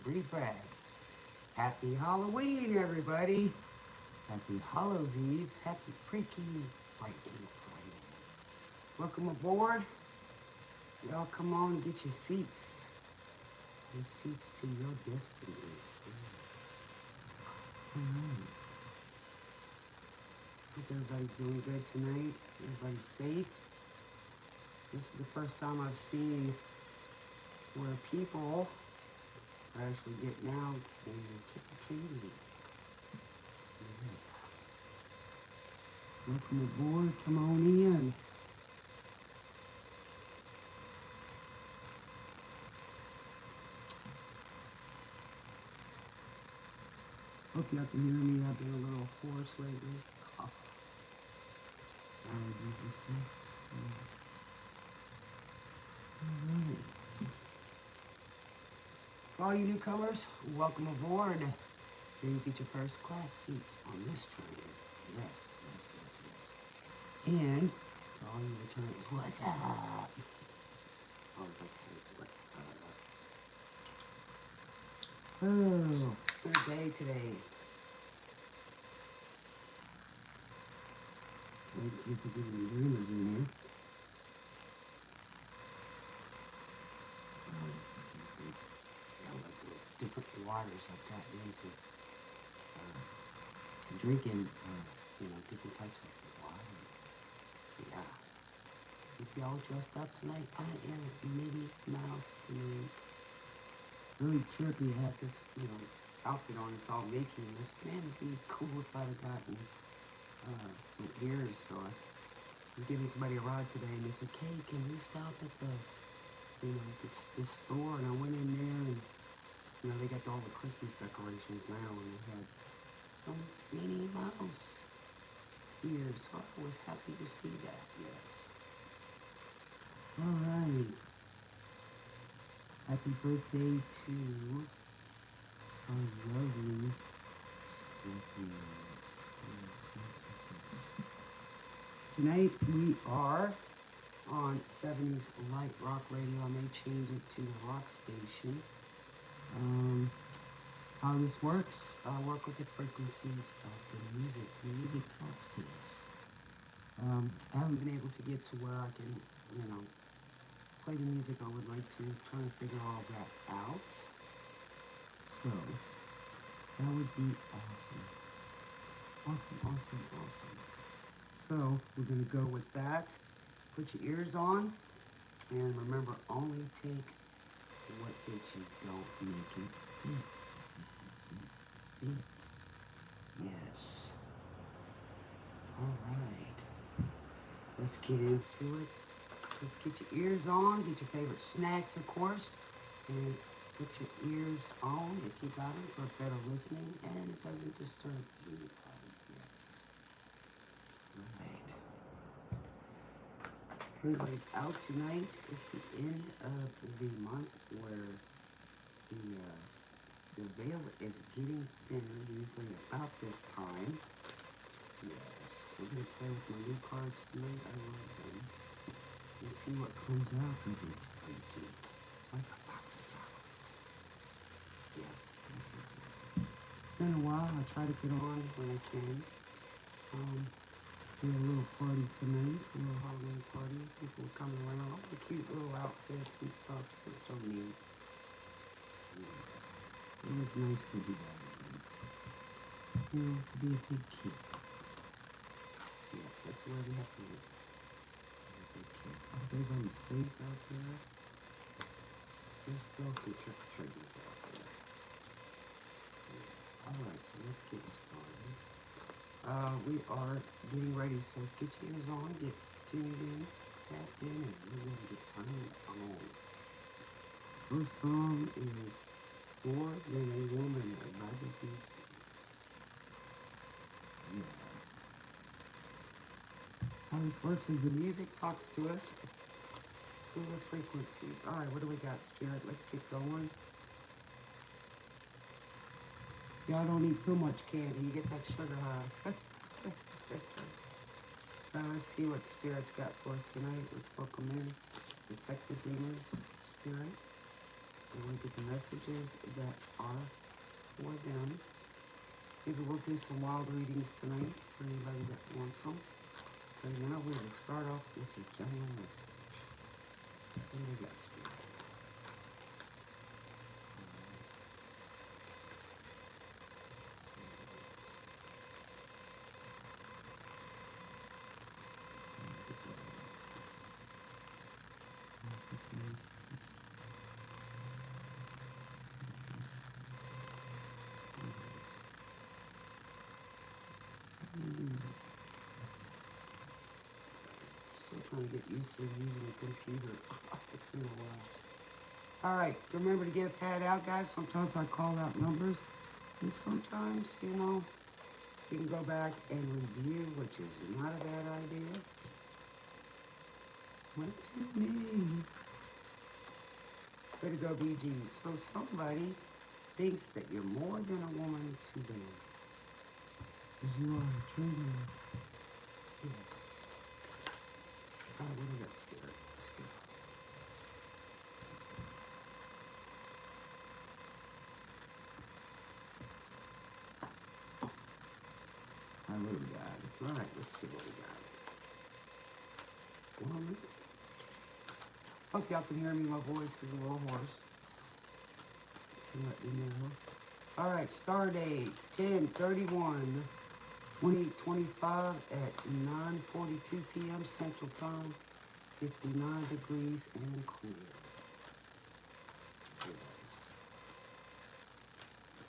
Brie Bragg. Happy Halloween, everybody. Happy Hallows Eve. Happy Freaky Friday. Welcome aboard. Y'all come on and get your seats. Your seats to your destiny. Yes. Alright. Hope everybody's doing good tonight. Everybody's safe. This is the first time I've seen where people are actually getting out and trick-or-treating. Yeah. Welcome aboard. Come on in. Hope y'all can hear me. I've been a little hoarse lately. Cough. Allergies and stuff. Alright. For all you newcomers, welcome aboard. Here you get your first class seats on this train. Yes. And to all you returnees, what's up? Oh, let's see, what's up? Oh, good day today. Let's see if we get any dreamers in here. Oh, this is good. I like those different waters I've gotten into. Drinking, different types of water. Yeah. If y'all dressed up tonight, I am Minnie Mouse tonight. Really trippy. I had this, outfit on. It's all Mickey. And this, man, it'd be cool if I'd have gotten some ears. So I was giving somebody a ride today, and they said, "Kay, can we stop at the, this store?" And I went in there, and they got all the Christmas decorations now, and they had some Minnie Mouse ears. So I was happy to see that. Yes. All right. Happy birthday to our lovely Scorpios. Yes. Tonight we are on 70s Light Rock Radio. I may change it to the rock station. How this works, I work with the frequencies of the music. The music talks to us. I haven't been able to get to where I can, play the music I would like to, trying to figure all that out. So, that would be awesome. Awesome. So, we're going to go with that. Put your ears on, and remember, only take what fits you, don't make it fit. Yes. Alright. Let's get into it. Let's get your ears on, get your favorite snacks, of course, and put your ears on if you got them for better listening, and it doesn't disturb you. Yes. Alright. Everybody's out tonight. It's the end of the month where the veil is getting thinner, usually about this time. Yes, we're going to play with my new cards tonight. I love them. Let's see what comes out, because it's freaky. It's like a box of chocolates. Yes. It's been a while. I try to get on when I can. We had a little party tonight, a little Halloween party. People were coming around, all the cute little outfits and stuff. It's so neat. It was nice to do that again. To be a big kid. Yes, that's the way we have to live. I hope everybody's safe out there. There's still some trick-or-treaters out there. Yeah. Alright, so let's get started. We are getting ready, so get your ears on, get tuned in, tapped in, and we're going to get turned on. First song is More Than a Woman by the Beatles. Yeah. How this works is the music talks to us through the frequencies. Alright, what do we got, Spirit? Let's get going. Y'all don't eat too much candy. You get that sugar high. Now let's see what Spirit's got for us tonight. Let's book them in. Detective Demons, Spirit. I want to get the messages that are for them. Maybe we'll do some wild readings tonight for anybody that wants them. So now we will start off with the general message. What do we got, Spirit? Still trying to get used to using a computer. It's been a while. All right, remember to get a pad out, guys. Sometimes I call out numbers, and sometimes, you know, you can go back and review, which is not a bad idea. What to me? Way to go, BG. So somebody thinks that you're more than a woman to them. Because you are a true man. Yes. All right, what do we got, Spirit? Let's go. All right, what do we got? All right, let's see what we got. 1 minute. Hope y'all can hear me. My voice is a little hoarse. Let me know. All right, star date 10/31/2025 at 9:42 p.m. Central Time, 59 degrees and clear. Yes.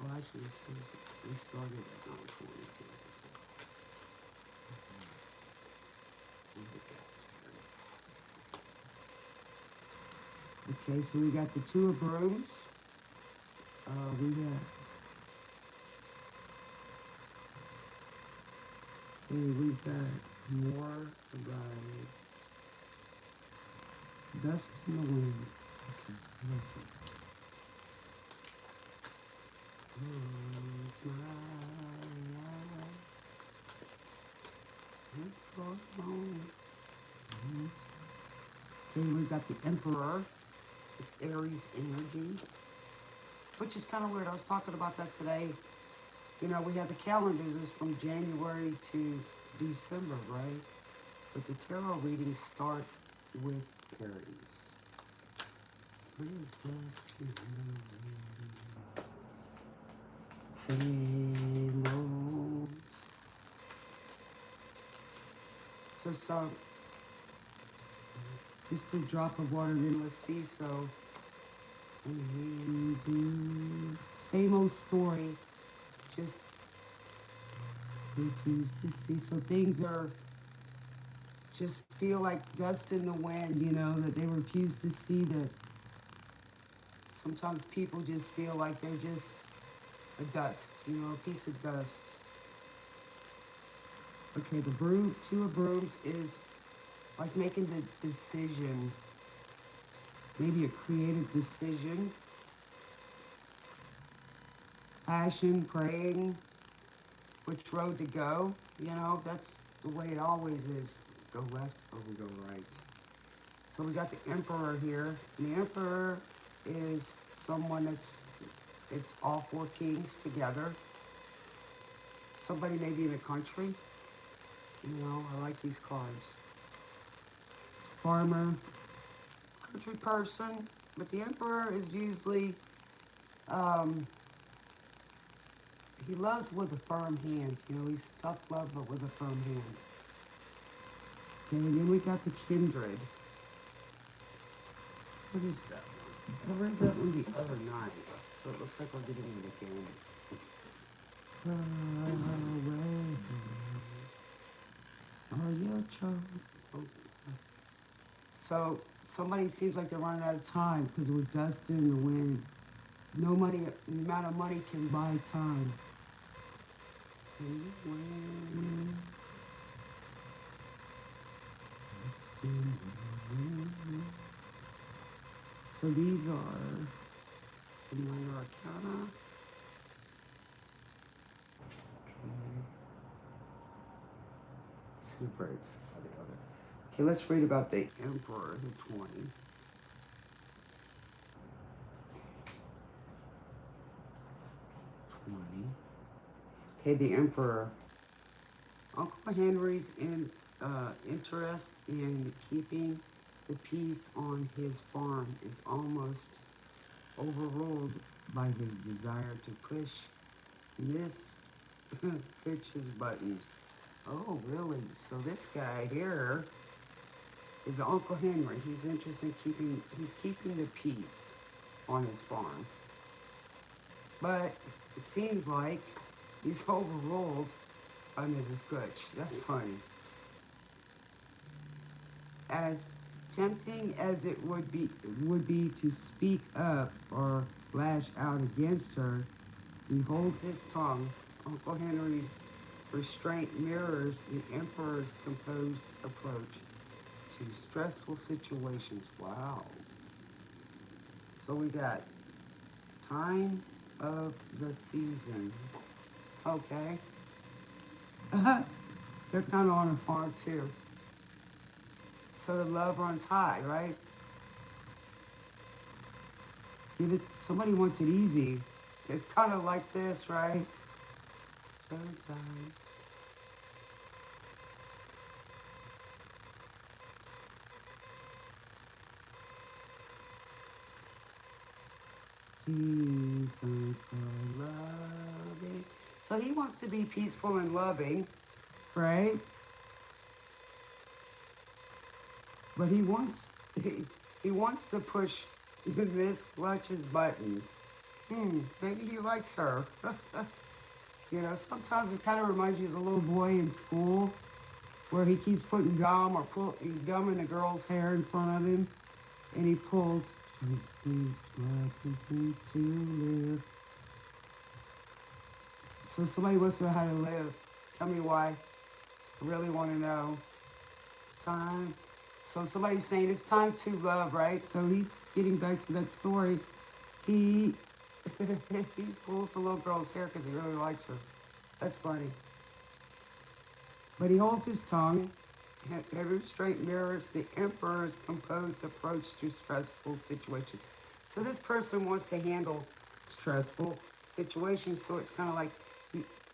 Well, actually, it says we started at 9:42. Okay, so we got the Two of Brooms. We got, we've got more about dust in the wind. Okay, listen. Close my eyes. Look for a moment. Okay, we've got the Emperor. It's Aries energy, which is kind of weird. I was talking about that today. You know, we have the calendars is from January to December, right? But the tarot readings start with Aries. What is destiny? Same so just a drop of water in the sea, so same old story, just refuse to see. So things are just feel like dust in the wind, you know, that they refuse to see that sometimes people just feel like they're just a dust, you know, a piece of dust. Okay, the Two of Brooms is like making the decision, maybe a creative decision, passion, praying, which road to go. You know, that's the way it always is. Go left or we go right. So we got the Emperor here. And the Emperor is someone it's all four kings together. Somebody maybe in a country. You know, I like these cards. Farmer, country person, but the Emperor is usually, he loves with a firm hand. You know, he's tough love, but with a firm hand. Okay, and then we got the Kindred. What is that one? I read that one the other night, so it looks like we're getting it again. Far away, all your trouble. Oh. So somebody seems like they're running out of time because we're dust in the wind. No money, amount of money can buy time. So these are the minor arcana. Okay. Super, it's for the other. Okay, let's read about the Emperor, the 20. 20. Okay, the Emperor. Uncle Henry's interest in keeping the peace on his farm is almost overruled by his desire to push Miss Pitch's buttons. Oh, really? So this guy here is Uncle Henry. He's interested in keeping the peace on his farm. But it seems like he's overruled by Mrs. Kutch. That's funny. As tempting as it would be to speak up or lash out against her, he holds his tongue. Uncle Henry's restraint mirrors the Emperor's composed approach to stressful situations. Wow. So we got time of the season. Okay. They're kind of on a farm too. So the love runs high, right? Somebody wants it easy. It's kind of like this, right? Sometimes. Seasons for loving. So he wants to be peaceful and loving, right? But he wants to push Miss Clutch's buttons. Maybe he likes her. You know, sometimes it kind of reminds you of the little boy in school where he keeps putting gum in the girl's hair in front of him, and he pulls. To live. So somebody wants to know how to live. Tell me why. I really want to know. Time. So somebody's saying it's time to love, right? So he's getting back to that story. He pulls the little girl's hair because he really likes her. That's funny. But he holds his tongue. Every straight mirrors the Emperor's composed approach to stressful situations. So this person wants to handle stressful situations. So it's kind of like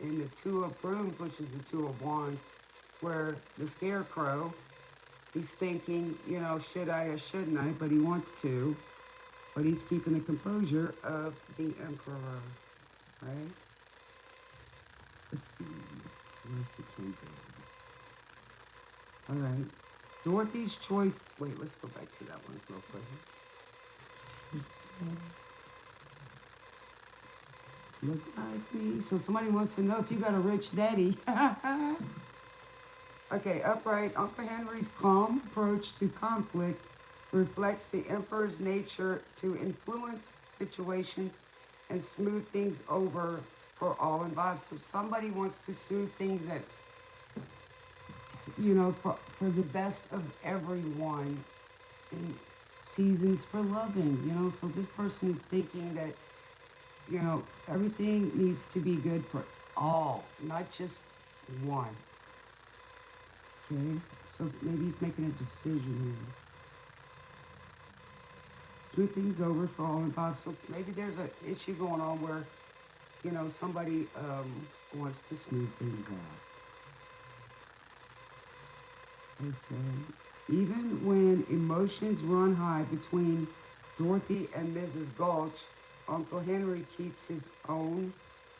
in the Two of Brooms, which is the Two of Wands, where the Scarecrow, he's thinking, you know, should I or shouldn't I? But he wants to. But he's keeping the composure of the Emperor, right? Let's see. Where's the Kingdom? All right. Dorothy's choice. Wait, let's go back to that one real quick. Look like me. So somebody wants to know if you got a rich daddy. Okay, upright. Uncle Henry's calm approach to conflict reflects the Emperor's nature to influence situations and smooth things over for all involved. So somebody wants to smooth things that's, you know, for the best of everyone, and seasons for loving, you know. So this person is thinking that, you know, everything needs to be good for all, not just one. Okay, so maybe he's making a decision here. Smooth things over for all involved. So maybe there's an issue going on where, you know, somebody wants to smooth things out. Okay. Even when emotions run high between Dorothy and Mrs. Gulch, Uncle Henry keeps his own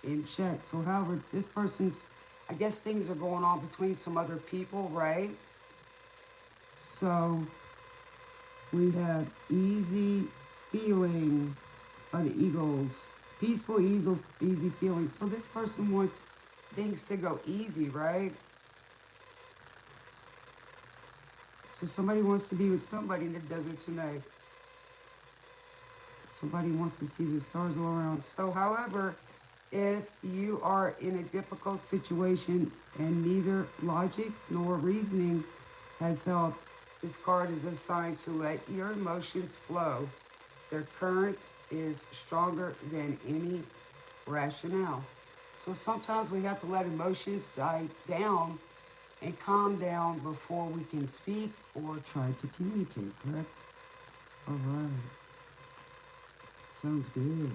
in check. So, however, this person's, I guess things are going on between some other people, right? So, we have easy feeling by the Eagles. Peaceful, easy feeling. So this person wants things to go easy, right? So somebody wants to be with somebody in the desert tonight. Somebody wants to see the stars all around. So, however, if you are in a difficult situation and neither logic nor reasoning has helped, this card is a sign to let your emotions flow. Their current is stronger than any rationale. So sometimes we have to let emotions die down and calm down before we can speak or try to communicate, correct? All right. Sounds good.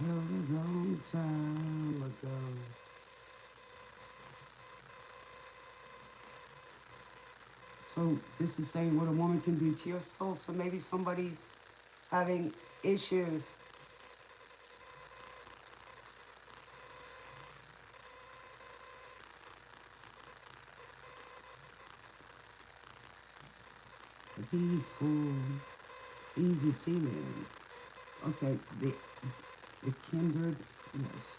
a long time ago. So this is saying what a woman can do to your soul. So maybe somebody's having issues. A peaceful, easy feeling. Okay, the kindred, yes.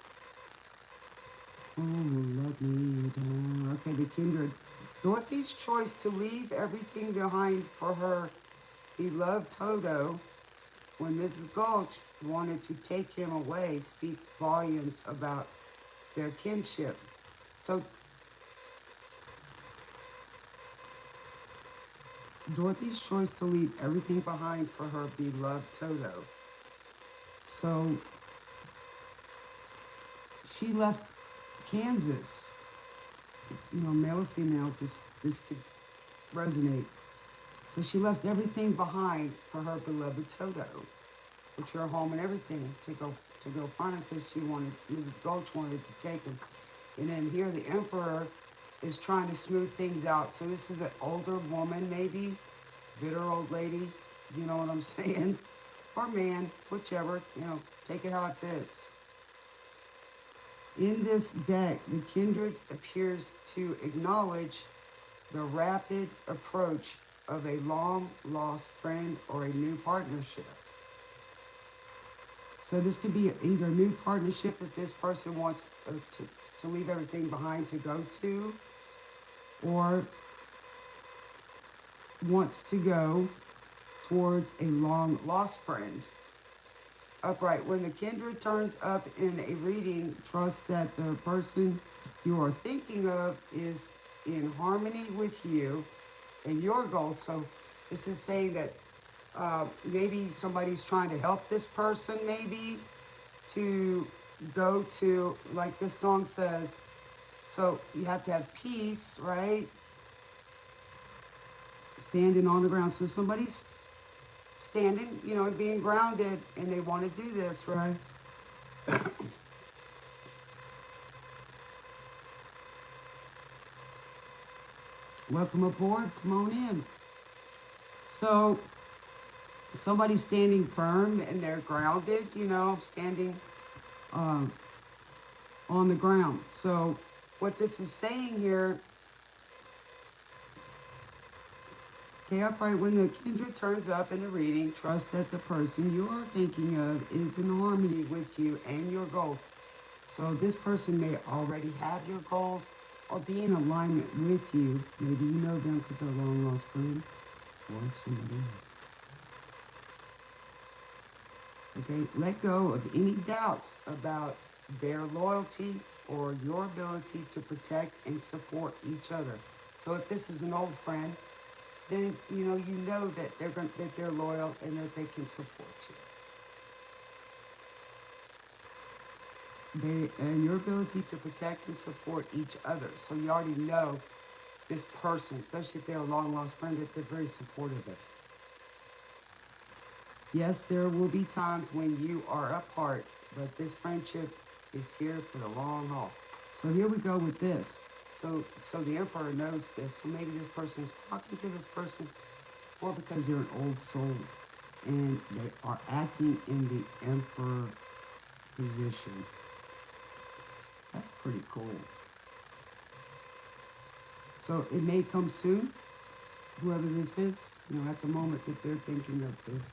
Oh, let me down. Okay, the kindred. Dorothy's choice to leave everything behind for her beloved Toto when Mrs. Gulch wanted to take him away speaks volumes about their kinship. So Dorothy's choice to leave everything behind for her beloved Toto. So she left Kansas. You know, male or female, this could resonate. So she left everything behind for her beloved Toto, which her home and everything, to go find him because Mrs. Gulch wanted to take him. And then here the emperor is trying to smooth things out. So this is an older woman, maybe, bitter old lady, you know what I'm saying? Or man, whichever, you know, take it how it fits. In this deck, the kindred appears to acknowledge the rapid approach of a long-lost friend or a new partnership. So this could be either a new partnership that this person wants to leave everything behind to go to, or wants to go towards a long-lost friend. Upright. When the kindred turns up in a reading, trust that the person you are thinking of is in harmony with you and your goals. So this is saying that maybe somebody's trying to help this person maybe to go to, like this song says, so you have to have peace, right? Standing on the ground. So somebody's standing, you know, being grounded, and they want to do this, right? Welcome aboard. Come on in. So somebody's standing firm and they're grounded, you know, standing on the ground. So what this is saying here, okay, upright. When the kindred turns up in the reading, trust that the person you are thinking of is in harmony with you and your goals. So this person may already have your goals or be in alignment with you. Maybe you know them because they're a long lost friend or somebody else. Okay, let go of any doubts about their loyalty or your ability to protect and support each other. So if this is an old friend, then you know that they're loyal and that they can support you. And your ability to protect and support each other. So you already know this person, especially if they're a long lost friend, that they're very supportive of you. Yes, there will be times when you are apart, but this friendship is here for the long haul. So here we go with this. So the emperor knows this. So maybe this person is talking to this person, or because they're an old soul and they are acting in the emperor position. That's pretty cool. So it may come soon, whoever this is, you know, at the moment that they're thinking of this.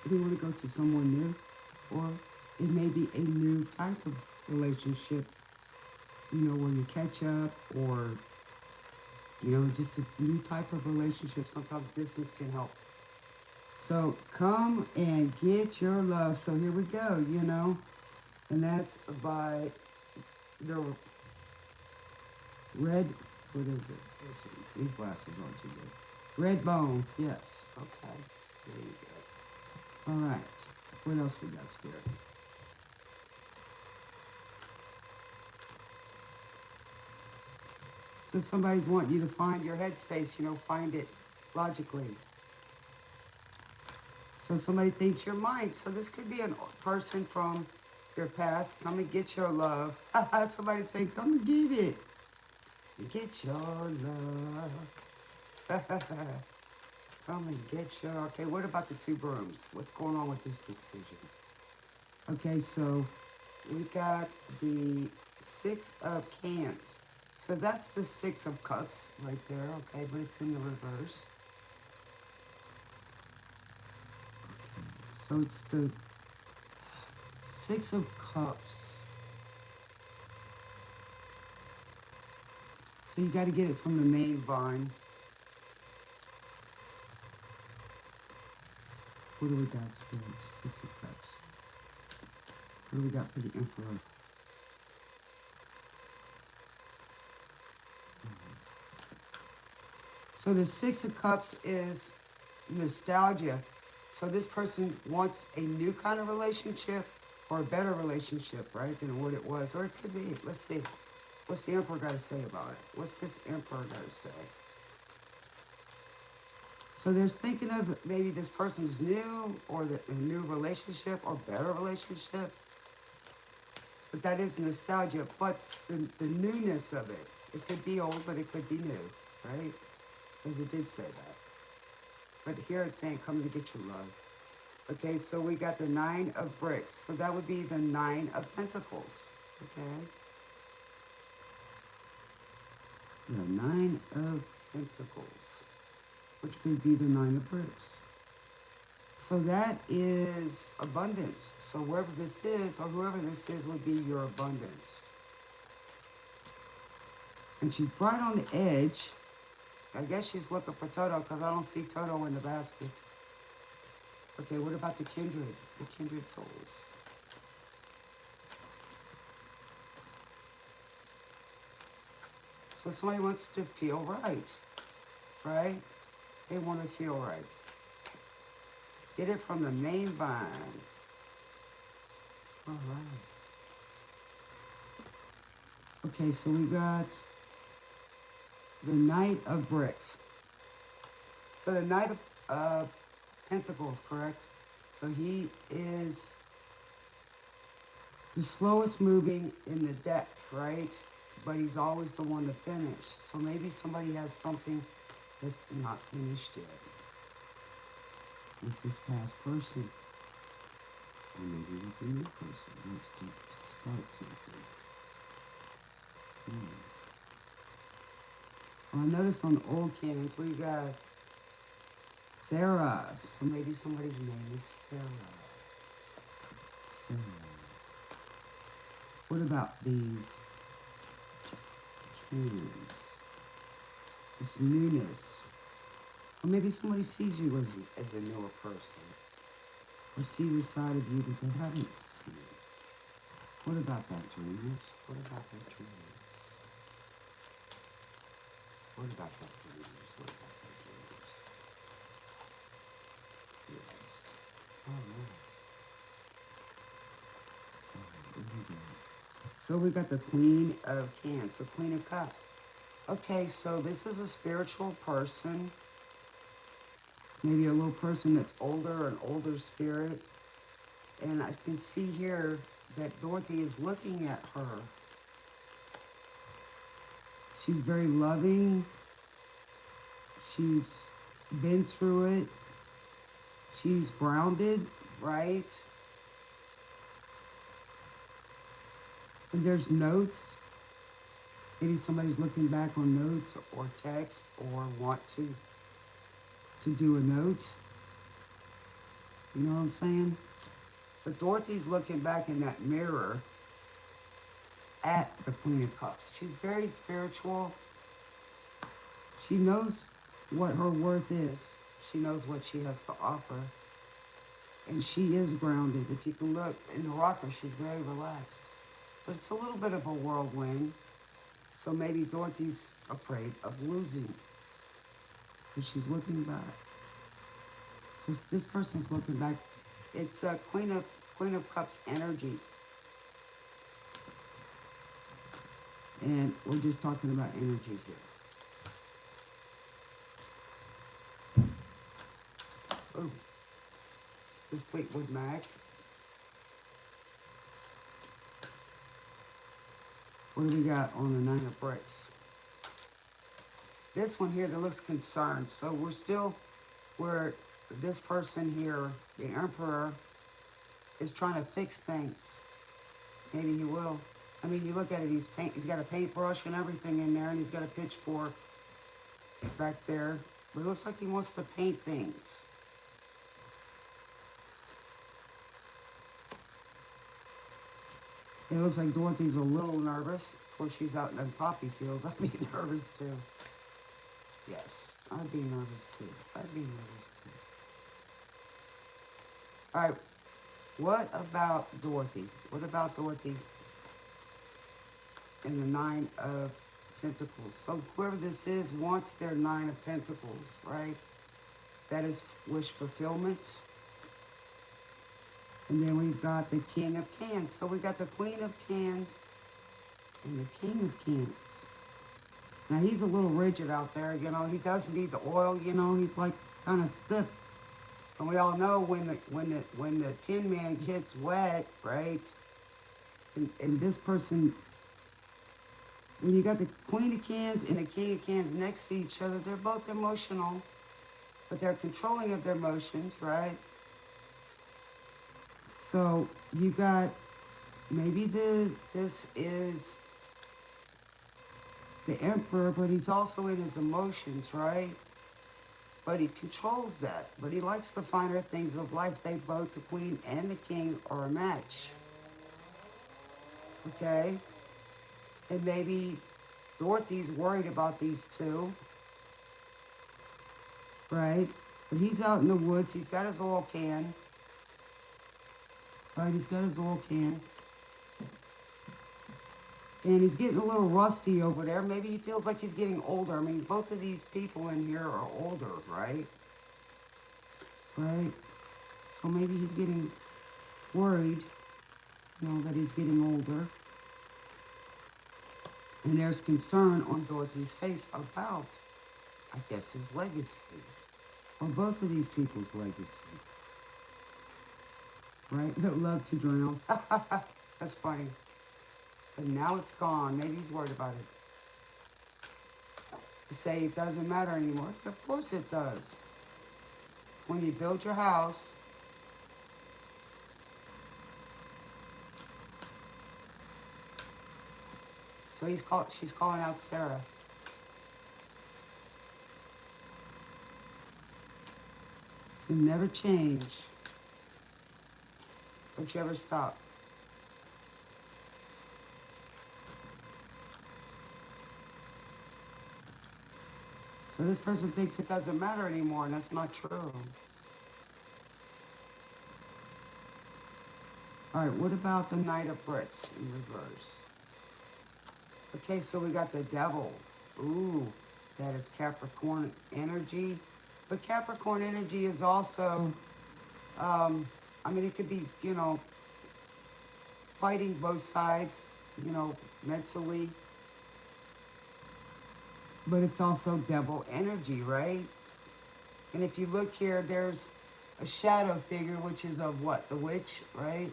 They want to go to someone new, or it may be a new type of relationship, you know, where you catch up, or, you know, just a new type of relationship. Sometimes distance can help. So come and get your love. So here we go, you know, and that's by the red, what is it? Let's see. These glasses aren't too good. Red Bone, yes. Okay, so there you go. All right, what else we got, Spirit? So somebody's wanting you to find your headspace, you know, find it logically. So somebody thinks you're mine. So this could be a person from your past. Come and get your love. Somebody say, come and get it. Get your love. Come and get your... Okay, what about the 2 brooms? What's going on with this decision? Okay, so we got the 6 of cans. So that's the 6 of cups right there, okay, but it's in the reverse. So it's the 6 of cups. So you got to get it from the main vine. What do we got, Spirit? 6 of cups. What do we got for the Emperor? So the 6 of cups is nostalgia. So this person wants a new kind of relationship or a better relationship, right, than what it was. Or it could be, let's see, what's the Emperor got to say about it? What's this Emperor got to say? So there's thinking of maybe this person's new or a new relationship or better relationship. But that is nostalgia. But the newness of it, it could be old, but it could be new, right? Because it did say that. But here it's saying, come to get your love. Okay, so we got the 9 of bricks. So that would be the 9 of pentacles. Okay. The 9 of pentacles, which would be the 9 of bricks. So that is abundance. So wherever this is, or whoever this is, would be your abundance. And she's right on the edge. I guess she's looking for Toto, because I don't see Toto in the basket. Okay, what about the kindred souls? So somebody wants to feel right, right? They want to feel right. Get it from the main vine. All right. Okay, so we got the Knight of Bricks. So the Knight of Pentacles, correct? So he is the slowest moving in the deck, right? But he's always the one to finish. So maybe somebody has something that's not finished yet with this past person. Or maybe with the new person wants to start something. Well, I noticed on the old cans we got Sarah. So maybe somebody's name is Sarah. Sarah. What about these cans? This newness. Or maybe somebody sees you as a newer person. Or sees a side of you that they haven't seen. What about that, dreamers? What about that, dreamers? What about that, dreamers? What about that, dreamers? Yes. All right. What do we got? So we got the Queen of Cans. So Queen of Cups. Okay, so this is a spiritual person. Maybe a little person that's older, an older spirit. And I can see here that Dorothy is looking at her. She's very loving. She's been through it. She's grounded, right? And there's notes. Maybe somebody's looking back on notes or text or want to do a note. You know what I'm saying? But Dorothy's looking back in that mirror at the Queen of Cups. She's very spiritual. She knows what her worth is. She knows what she has to offer. And she is grounded. If you can look in the rocker, she's very relaxed. But it's a little bit of a whirlwind. So maybe Dorothy's afraid of losing. But she's looking back. So this person's looking back. It's a Queen of Cups energy. And we're just talking about energy here. Oh. Complete with Mac. What do we got on the Nine of Bricks? This one here that looks concerned. So we're still where this person here, the Emperor, is trying to fix things. Maybe he will. I mean, you look at it, he's got a paintbrush and everything in there, and he's got a pitchfork back there. But it looks like he wants to paint things. It looks like Dorothy's a little nervous. Of course, she's out in the poppy fields. I'd be nervous too. Yes, I'd be nervous too. I'd be nervous too. All right, what about Dorothy? What about Dorothy in the Nine of Pentacles? So whoever this is wants their Nine of Pentacles, right? That is wish fulfillment. And then we've got the King of Cans. So we got the Queen of Cans and the King of Cans. Now he's a little rigid out there, you know. He does need the oil, you know. He's like kind of stiff. And we all know when the Tin Man gets wet, right? And this person, when you got the Queen of Cans and the King of Cans next to each other, they're both emotional, but they're controlling of their emotions, right? So you got maybe this is the Emperor, but he's also in his emotions, right? But he controls that. But he likes the finer things of life. They both, the Queen and the King, are a match. Okay? And maybe Dorothy's worried about these two, right? But he's out in the woods. He's got his oil can. Right, he's got his oil can. And he's getting a little rusty over there. Maybe he feels like he's getting older. I mean, both of these people in here are older, right? Right? So maybe he's getting worried, you know, that he's getting older. And there's concern on Dorothy's face about, I guess, his legacy. Or both of these people's legacy. Right? He'll love to drown. That's funny. But now it's gone. Maybe he's worried about it. To say it doesn't matter anymore. Of course it does. When you build your house, so she's calling out Sarah. So never change. Don't you ever stop. So this person thinks it doesn't matter anymore, and that's not true. All right, what about the Knight of Bricks in reverse? Okay, so we got the Devil. Ooh, that is Capricorn energy. But Capricorn energy is also, I mean, it could be, you know, fighting both sides, you know, mentally. But it's also devil energy, right? And if you look here, there's a shadow figure, which is of what? The witch, right?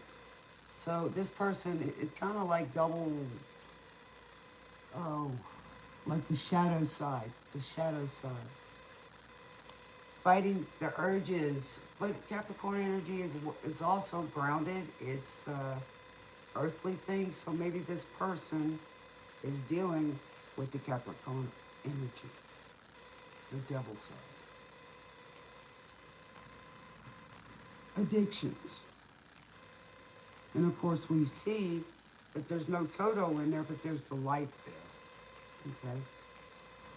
So this person is kind of like double, oh, like the shadow side, Fighting the urges. But Capricorn energy is also grounded. It's earthly things. So maybe this person is dealing with the Capricorn energy, the devil side. Addictions. And of course we see that there's no Toto in there, but there's the light there. Okay?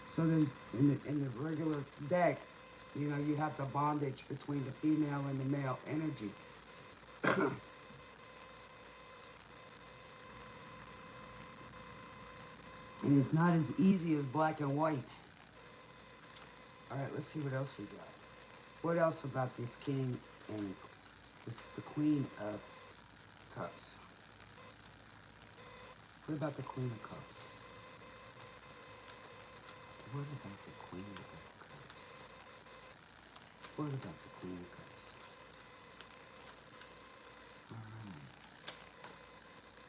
So there's, in the regular deck, you know, you have the bondage between the female and the male energy. And it's not as easy as black and white. All right, let's see what else we got. What else about this king and the queen of cups? What about the queen of cups? What about the queen of cups? What about the queen of cups?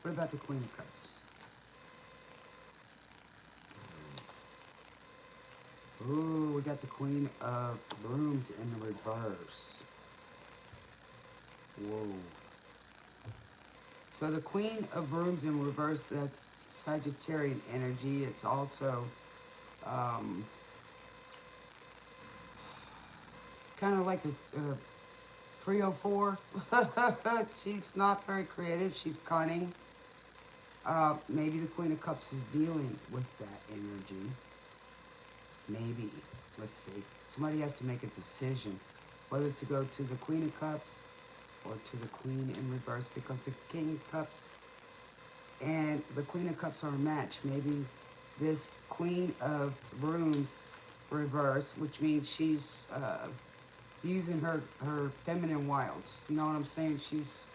What about the Queen of Cups? Ooh, we got the Queen of Brooms in the reverse. Whoa. So the Queen of Brooms in reverse, that's Sagittarian energy. It's also kind of like the 304. She's not very creative. She's cunning. Maybe the Queen of Cups is dealing with that energy. Maybe. Let's see. Somebody has to make a decision whether to go to the Queen of Cups or to the Queen in reverse, because the King of Cups and the Queen of Cups are a match. Maybe this Queen of Brooms reverse, which means she's using her feminine wilds. You know what I'm saying? She's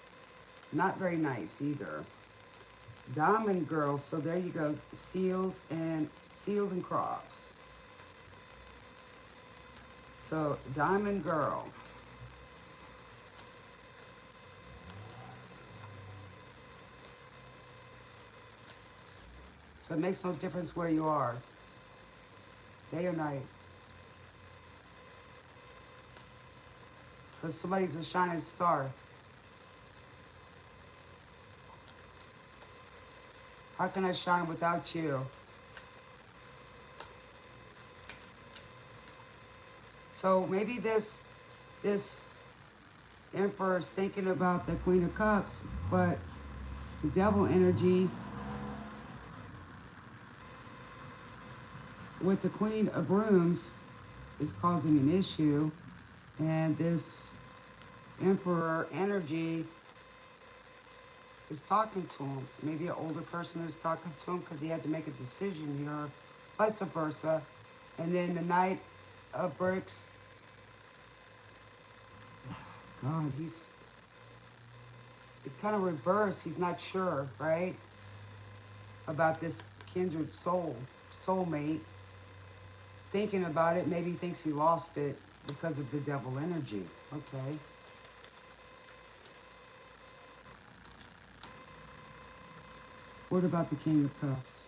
not very nice either. Diamond Girl, so there you go. Seals and Cross. So Diamond Girl. So it makes no difference where you are, day or night. Because somebody's a shining star. How can I shine without you? So maybe this Emperor is thinking about the Queen of Cups, but the devil energy with the Queen of Brooms is causing an issue, and this Emperor energy is talking to him. Maybe an older person is talking to him because he had to make a decision here, vice versa. And then the Knight of Bricks, God, he's kind of reversed. He's not sure, right, about this kindred soulmate. Thinking about it, maybe he thinks he lost it because of the devil energy. Okay. What about the King of Cups?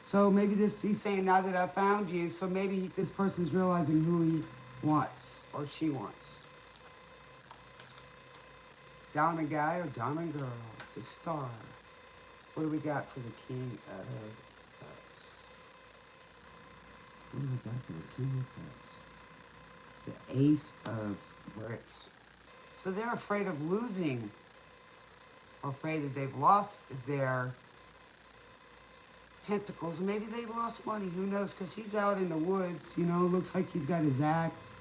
So maybe he's saying, now that I found you, so maybe this person's realizing who he wants or she wants. Diamond guy or diamond girl? It's a star. What do we got for the King of Cups? What do we got for the King of Cups? The Ace of Bricks. So they're afraid of losing, or afraid that they've lost their pentacles. Maybe they lost money. Who knows? Because he's out in the woods. You know, looks like he's got his axe.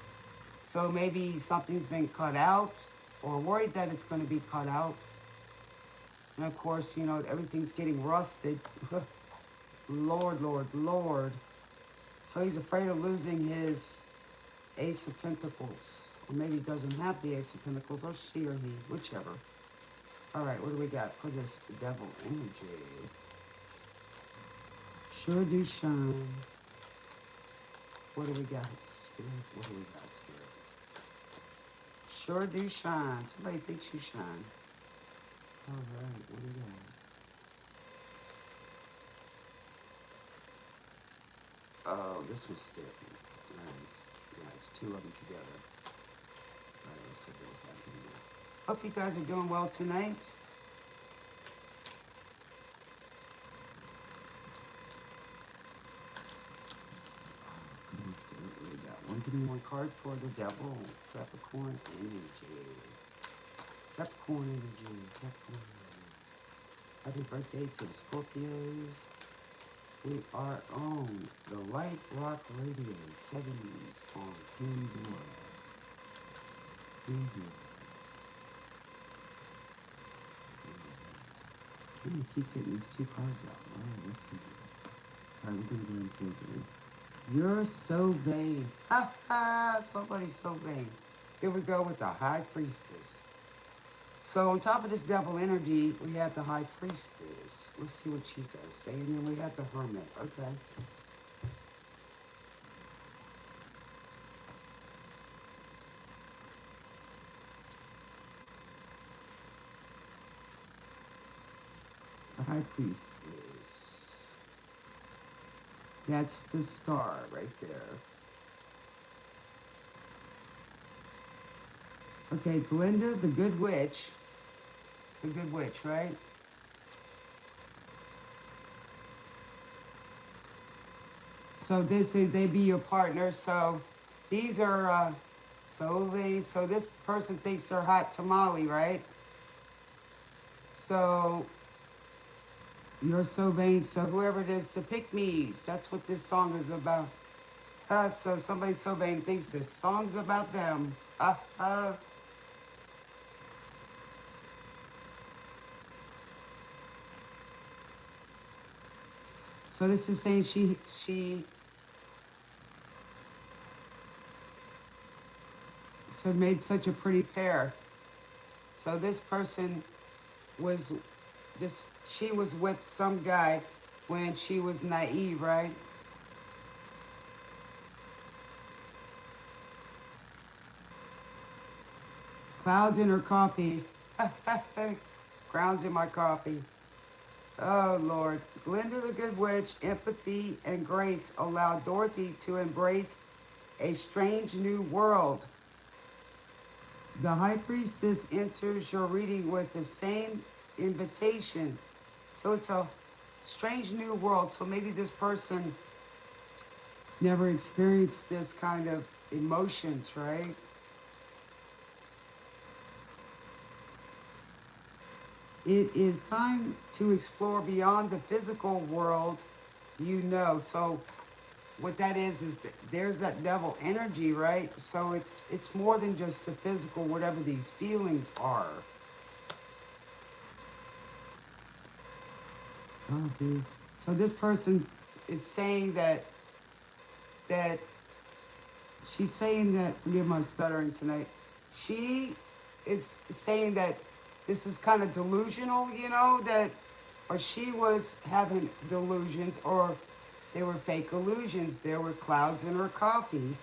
So maybe something's been cut out, or worried that it's going to be cut out. And of course, you know, everything's getting rusted. Lord, Lord, Lord. So he's afraid of losing his Ace of Pentacles. Or maybe he doesn't have the Ace of Pentacles, or she or he, whichever. All right, what do we got for this devil energy? Sure do shine. What do we got, Spirit? What do we got, Spirit? Sure do shine. Somebody thinks you shine. All right, what do we got? Oh, this was sticking. Right. Yeah, it's two of them together. All right, let's put those back in there. Hope you guys are doing well tonight. What we got? Give me one card for the devil. Capricorn energy. Capricorn energy. Capricorn energy. Happy birthday to the Scorpios. We are on the Light Rock Radio 70s on Pandora. I'm going to keep getting these two cards out. All right, let's see. All right, we're going to go into it. You're so vain. Ha ha! Somebody's so vain. Here we go with the High Priestess. So on top of this devil energy, we have the High Priestess. Let's see what she's got to say. And then we have the Hermit. Okay. High Priestess. That's the star right there. Okay, Glinda, the Good Witch. The Good Witch, right? So this is, they be your partner. So these are, so this person thinks they're hot tamale, right? So you're so vain. So whoever it is, the pick-me's, that's what this song is about. So somebody so vain thinks this song's about them. So this is saying she so made such a pretty pair. So this person was she was with some guy when she was naive, right? Clouds in her coffee. Grounds in my coffee. Oh, Lord. Glinda the Good Witch, empathy and grace allowed Dorothy to embrace a strange new world. The High Priestess enters your reading with the same invitation. So it's a strange new world. So maybe this person never experienced this kind of emotions, right? It is time to explore beyond the physical world, you know. So what that is that there's that devil energy, right? So it's more than just the physical, whatever these feelings are. Okay. So this person is saying that she's saying that, forgive my stuttering tonight, she is saying that this is kind of delusional, you know, that, or she was having delusions, or they were fake illusions. There were clouds in her coffee.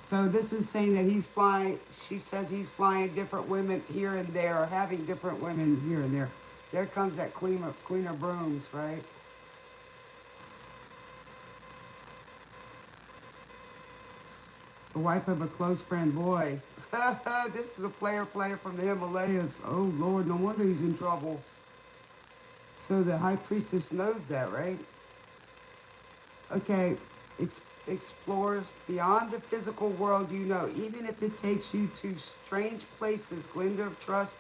So this is saying that he's flying, she says he's flying different women here and there, or having different women here and there. There comes that queen of brooms, right? The wife of a close friend, boy. This is a player from the Himalayas. Oh, Lord, no wonder he's in trouble. So the High Priestess knows that, right? Okay, explores beyond the physical world, you know, even if it takes you to strange places. Glinda trusts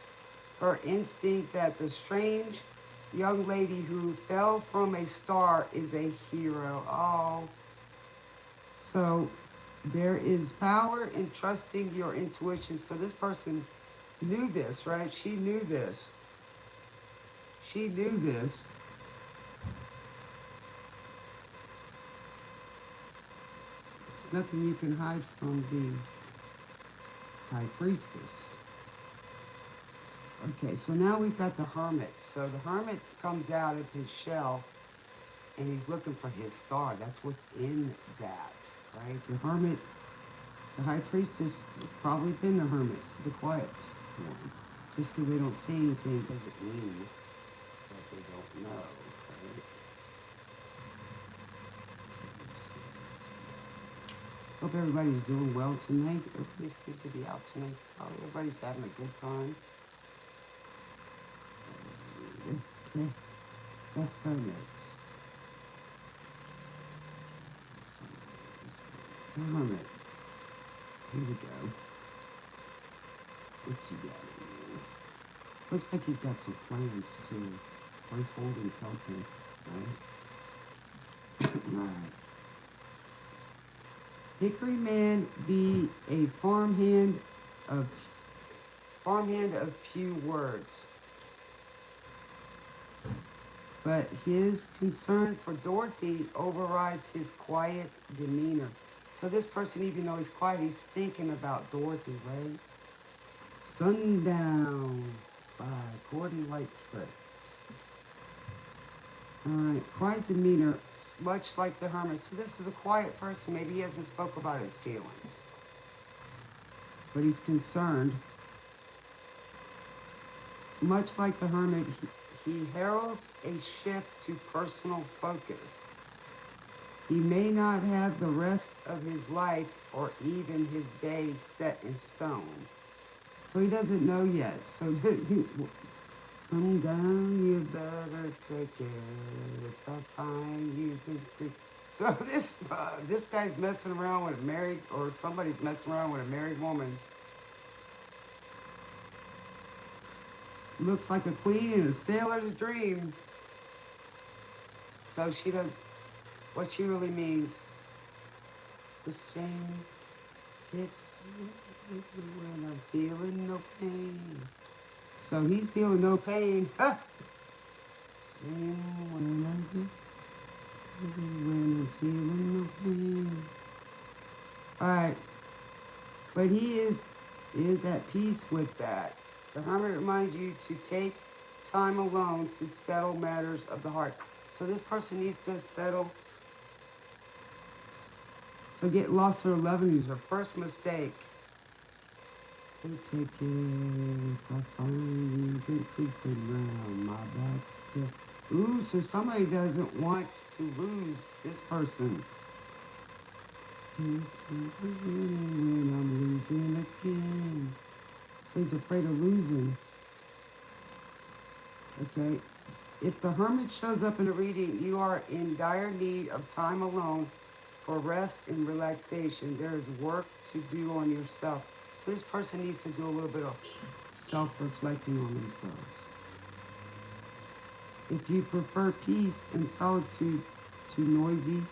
her instinct that the strange young lady who fell from a star is a hero. Oh, so there is power in trusting your intuition. So this person knew this, right? She knew this. She knew this. There's nothing you can hide from the High Priestess. Okay, so now we've got the Hermit. So the Hermit comes out of his shell and he's looking for his star. That's what's in that, right? The Hermit, the High Priestess has probably been the Hermit, the quiet one. Just because they don't say anything doesn't mean that they don't know, right? Hope everybody's doing well tonight. Everybody seems to be out tonight. Oh, everybody's having a good time. The Hermit. The Hermit. Here we go. What's he got in there? Looks like he's got some plans too. Or he's holding something, right? Alright. Hickory man be a farmhand of few words. But his concern for Dorothy overrides his quiet demeanor. So this person, even though he's quiet, he's thinking about Dorothy, right? Sundown by Gordon Lightfoot. Alright, quiet demeanor, much like the hermit. So this is a quiet person. Maybe he hasn't spoke about his feelings. But he's concerned. Much like the hermit, he heralds a shift to personal focus. He may not have the rest of his life or even his days set in stone. So he doesn't know yet. So sometime you better take it. If I find you can freak. So this guy's messing around with a married, or somebody's messing around with a married woman. Looks like a queen in a sailor's dream. So she does what she really means. It's a shame. It when I'm feeling no pain. So he's feeling no pain. Same when I get when I'm feeling no pain. Alright. But he is at peace with that. The hermit reminds you to take time alone to settle matters of the heart. So this person needs to settle. So get lost in loving is her first mistake. They take it if I find you been creeping around my back step. Ooh, so somebody doesn't want to lose this person. When I'm losing again. So he's afraid of losing. Okay. If the hermit shows up in a reading, you are in dire need of time alone for rest and relaxation. There is work to do on yourself. So this person needs to do a little bit of self-reflecting on themselves. If you prefer peace and solitude to noisy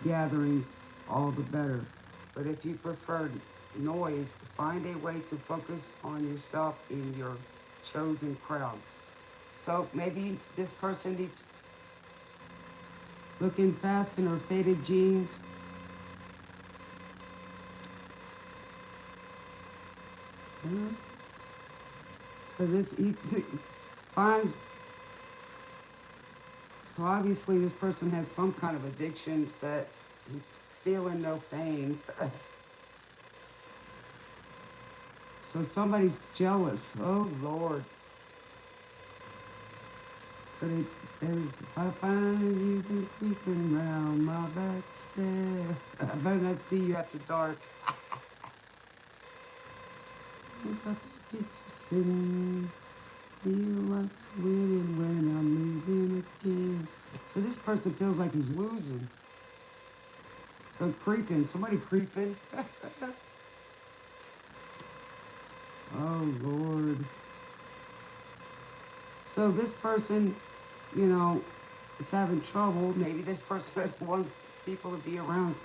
gatherings, all the better. But if you prefer noise, find a way to focus on yourself in your chosen crowd. So maybe this person needs looking fast in her faded jeans. So this he finds. So obviously this person has some kind of addictions that he's feeling no pain. So somebody's jealous. Oh Lord. So I find you been creeping around my back step. I better not see you after dark. I think it's a sin. Feel like winning when I'm losing again. So this person feels like he's losing. So creeping. Somebody creeping. Oh Lord. So this person, you know, is having trouble. Maybe this person wants people to be around,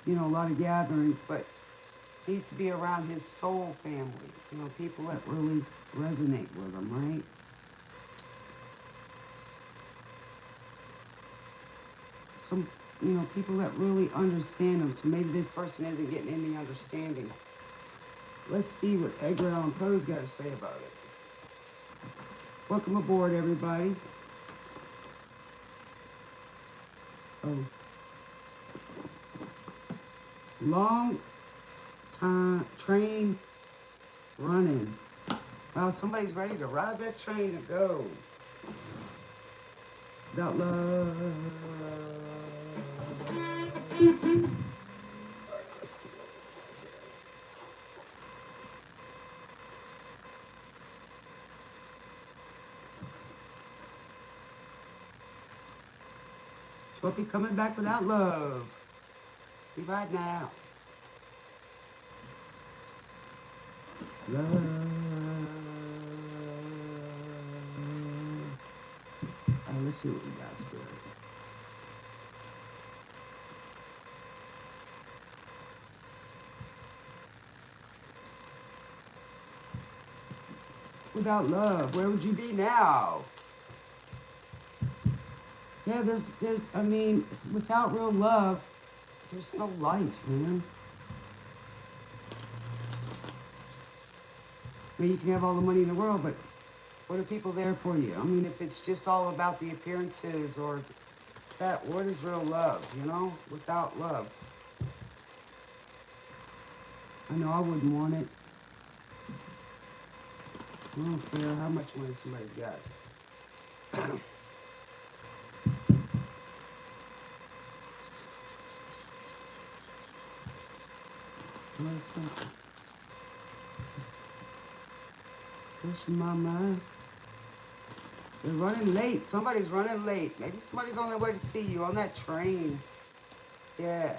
you know, a lot of gatherings, but needs to be around his soul family. You know, people that really resonate with him, right? Some, you know, people that really understand him. So maybe this person isn't getting any understanding. Let's see what Edgar Allan Poe's got to say about it. Welcome aboard, everybody. Oh. Long time train running. Wow, somebody's ready to ride that train to go. Without love. Alright, let's see. Won't be coming back without love. Be right now. Love. Alright, let's see what we got, Spirit. Without love, where would you be now? Yeah, I mean, without real love, there's no life, man. I mean, you can have all the money in the world, but What are people there for you? I mean, if it's just all about the appearances or that, what is real love, you know? Without love. I know I wouldn't want it. I don't care how much money somebody's got. Listen, pushing my mind. They're running late. Somebody's running late. Maybe somebody's on their way to see you on that train. Yeah.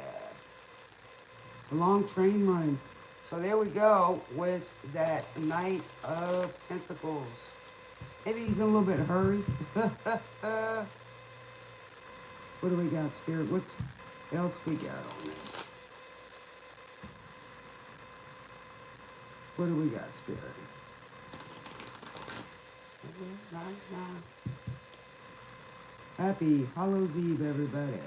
A long train run. So there we go with that Knight of Pentacles. Maybe he's in a little bit of hurry. What do we got, Spirit? What else we got on this? What do we got, Spirit? Happy Hallows Eve, everybody.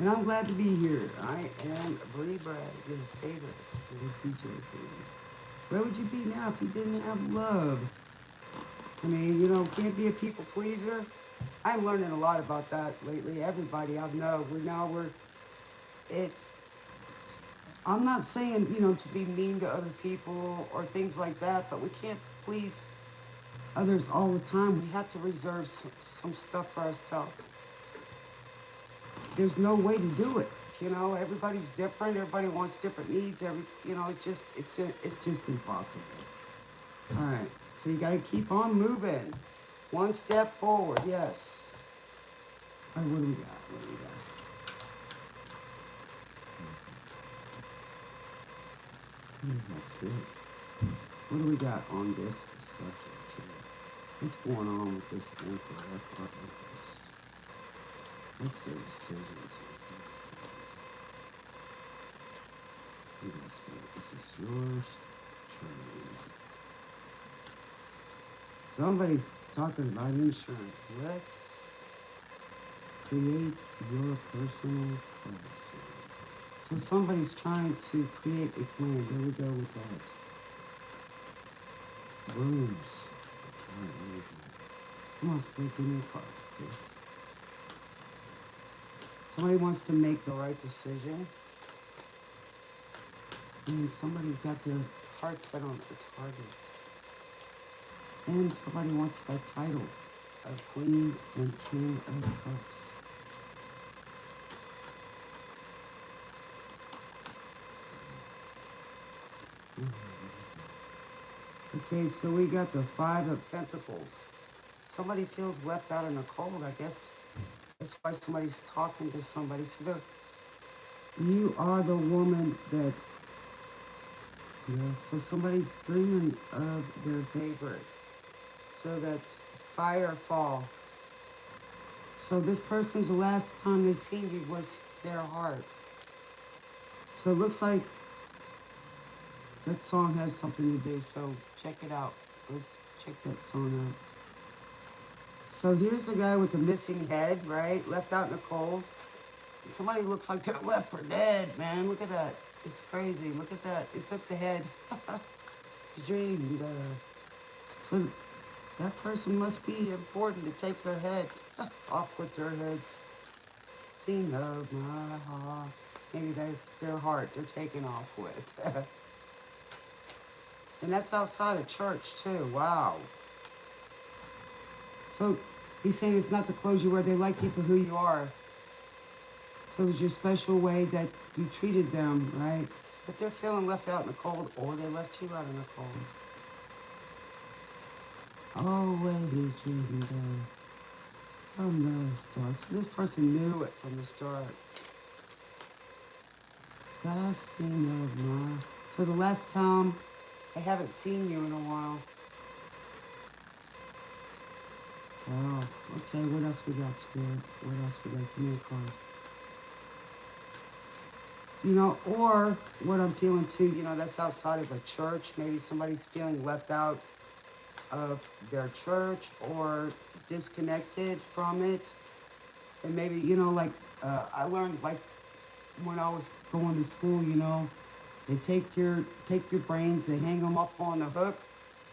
And I'm glad to be here. I am Brie Bragg, your favorite Spirit DJ Brie. Where would you be now if you didn't have love? I mean, you know, can't be a people pleaser. I'm learning a lot about that lately. Everybody I know, I'm not saying, you know, to be mean to other people or things like that, but we can't please others all the time. We have to reserve some stuff for ourselves. There's no way to do it. You know, everybody's different. Everybody wants different needs. You know, it's just impossible. All right, so you got to keep on moving. One step forward, yes. All right, what do we got? What do we got? That's good. What do we got on this subject here? What's going on with this intellect? What's their decisions? This is yours. Somebody's talking about insurance. Let's create your personal price. So somebody's trying to create a plan. There we go with that. Brooms. All right, what is that? Come on, Spirit, give me a card, please. Somebody wants to make the right decision. And somebody's got their heart set on the target. And somebody wants that title of Queen and King of Cups. Okay, so we got the Five of Pentacles. Somebody feels left out in the cold, I guess. That's why somebody's talking to somebody. So you are the woman that, yeah, so somebody's dreaming of their favorite. So that's Firefall. So this person's the last time they seen you was their heart. So it looks like that song has something to do, so check it out. Go check that song out. So here's the guy with the missing head, right? Left out in the cold. And somebody looks like they're left for dead, man. Look at that. It's crazy. Look at that. It took the head. It's dreamed. So that person must be important to take their head off with their heads. Sing of my heart. Maybe that's their heart they're taking off with. And that's outside of church, too. Wow. So he's saying it's not the clothes you wear. They like you for who you are. So it was your special way that you treated them, right? But they're feeling left out in the cold, or they left you out in the cold. Always dreaming from the start. So this person knew it from the start. Last thing of my... So the last time I haven't seen you in a while. Wow. Okay, what else we got, Spirit? What else we got? Give me a card. You know, or what I'm feeling too, you know, that's outside of a church. Maybe somebody's feeling left out of their church or disconnected from it. And maybe, you know, like I learned, like when I was going to school, you know, they take your brains, they hang them up on the hook,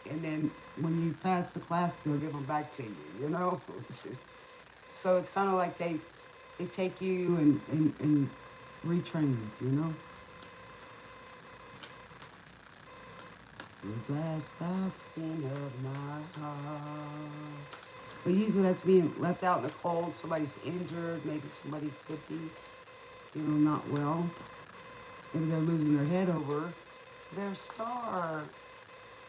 and then when you pass the class, they'll give them back to you, you know? So it's kind of like they take you and retrain you, you know? The last I sing of my heart. But usually that's being left out in the cold. Somebody's injured. Maybe somebody could be, you know, not well. Maybe they're losing their head over their star,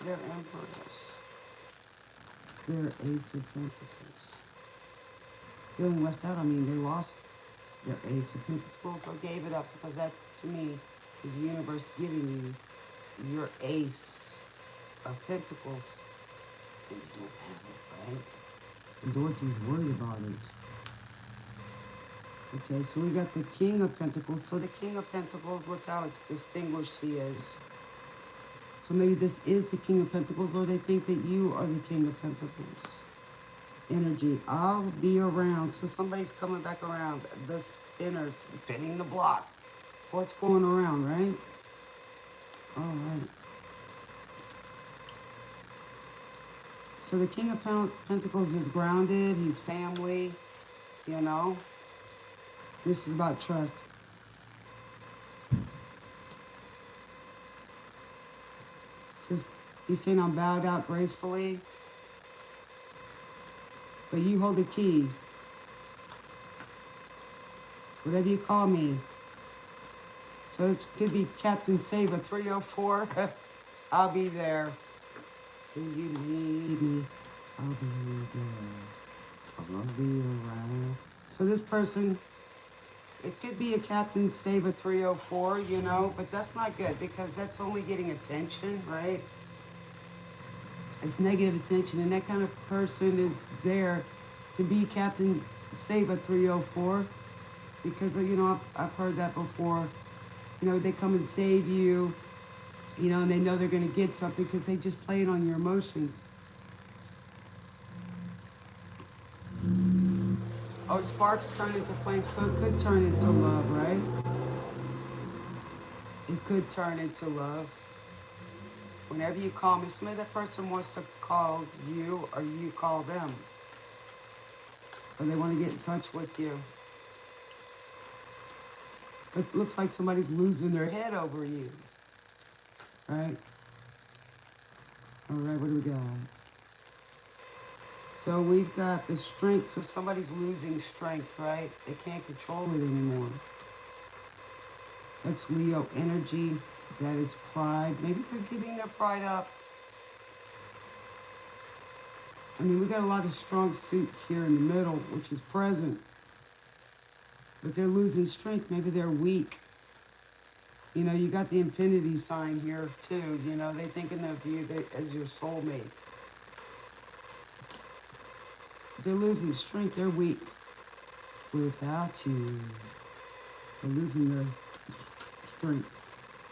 their empress, their ace of pentacles. Feeling left out, I mean, they lost their ace of pentacles or gave it up, because that, to me, is the universe giving you your ace of pentacles, and you don't have it, right? And Dorothy's worried about it. Okay, so we got the King of Pentacles. So the King of Pentacles, look how distinguished he is. So maybe this is the King of Pentacles, or they think that you are the King of Pentacles. Energy, I'll be around. So somebody's coming back around. The spinner's spinning the block. What's going around, right? All right. So the King of Pentacles is grounded. He's family, you know. This is about trust. Just, he's saying I'm bowed out gracefully, but you hold the key. Whatever you call me. So it could be Captain Save a 304. I'll be there. When you need me, I'll be there. I'll be around. So this person, it could be a Captain Save a 304, you know, but that's not good, because that's only getting attention, right? It's negative attention, and that kind of person is there to be Captain Save a 304, because, you know, I've heard that before. You know, they come and save you, you know, and they know they're going to get something because they just play it on your emotions. Oh, sparks turn into flames, so it could turn into love, right? It could turn into love. Whenever you call me, maybe that person wants to call you, or you call them. Or they want to get in touch with you. It looks like somebody's losing their head over you. Right? All right, what do we got? So we've got the strength. So somebody's losing strength, right? They can't control it anymore. That's Leo energy. That is pride. Maybe they're giving their pride up. I mean, we got a lot of strong suit here in the middle, which is present. But they're losing strength. Maybe they're weak. You know, you got the infinity sign here too. You know, they're thinking of you as your soulmate. They're losing strength. They're weak without you. They're losing their strength.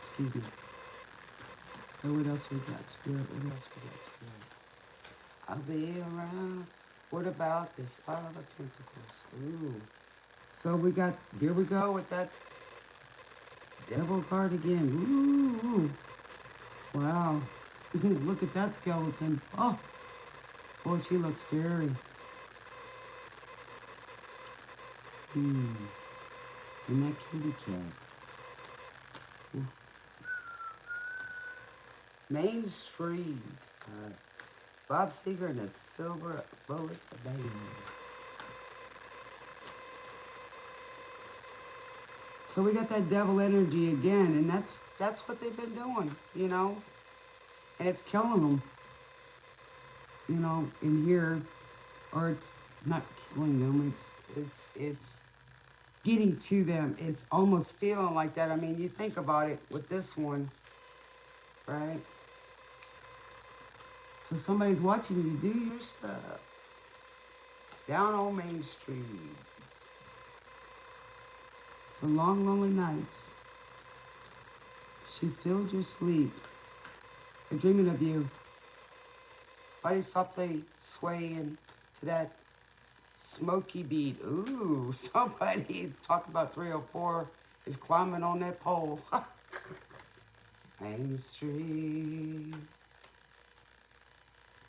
Excuse me. Oh, what else we got, Spirit? What else we got, Spirit? I'll be around. What about this Five of Pentacles? Ooh. So we got, here we go with that Devil card again. Ooh. Wow. Look at that skeleton. Oh. Boy, she looks scary. And that kitty cat. Ooh. Main Street. Bob Seger and a silver bullet band. So we got that devil energy again, and that's what they've been doing, you know, and it's killing them, you know, in here, or it's not killing them. It's getting to them. It's almost feeling like that. I mean, you think about it with this one, right? So somebody's watching you do your stuff down on Main Street. For long, lonely nights, she filled your sleep. They're dreaming of you. Body softly swaying to that smoky beat. Ooh, somebody talk about 304 is climbing on that pole. Main Street.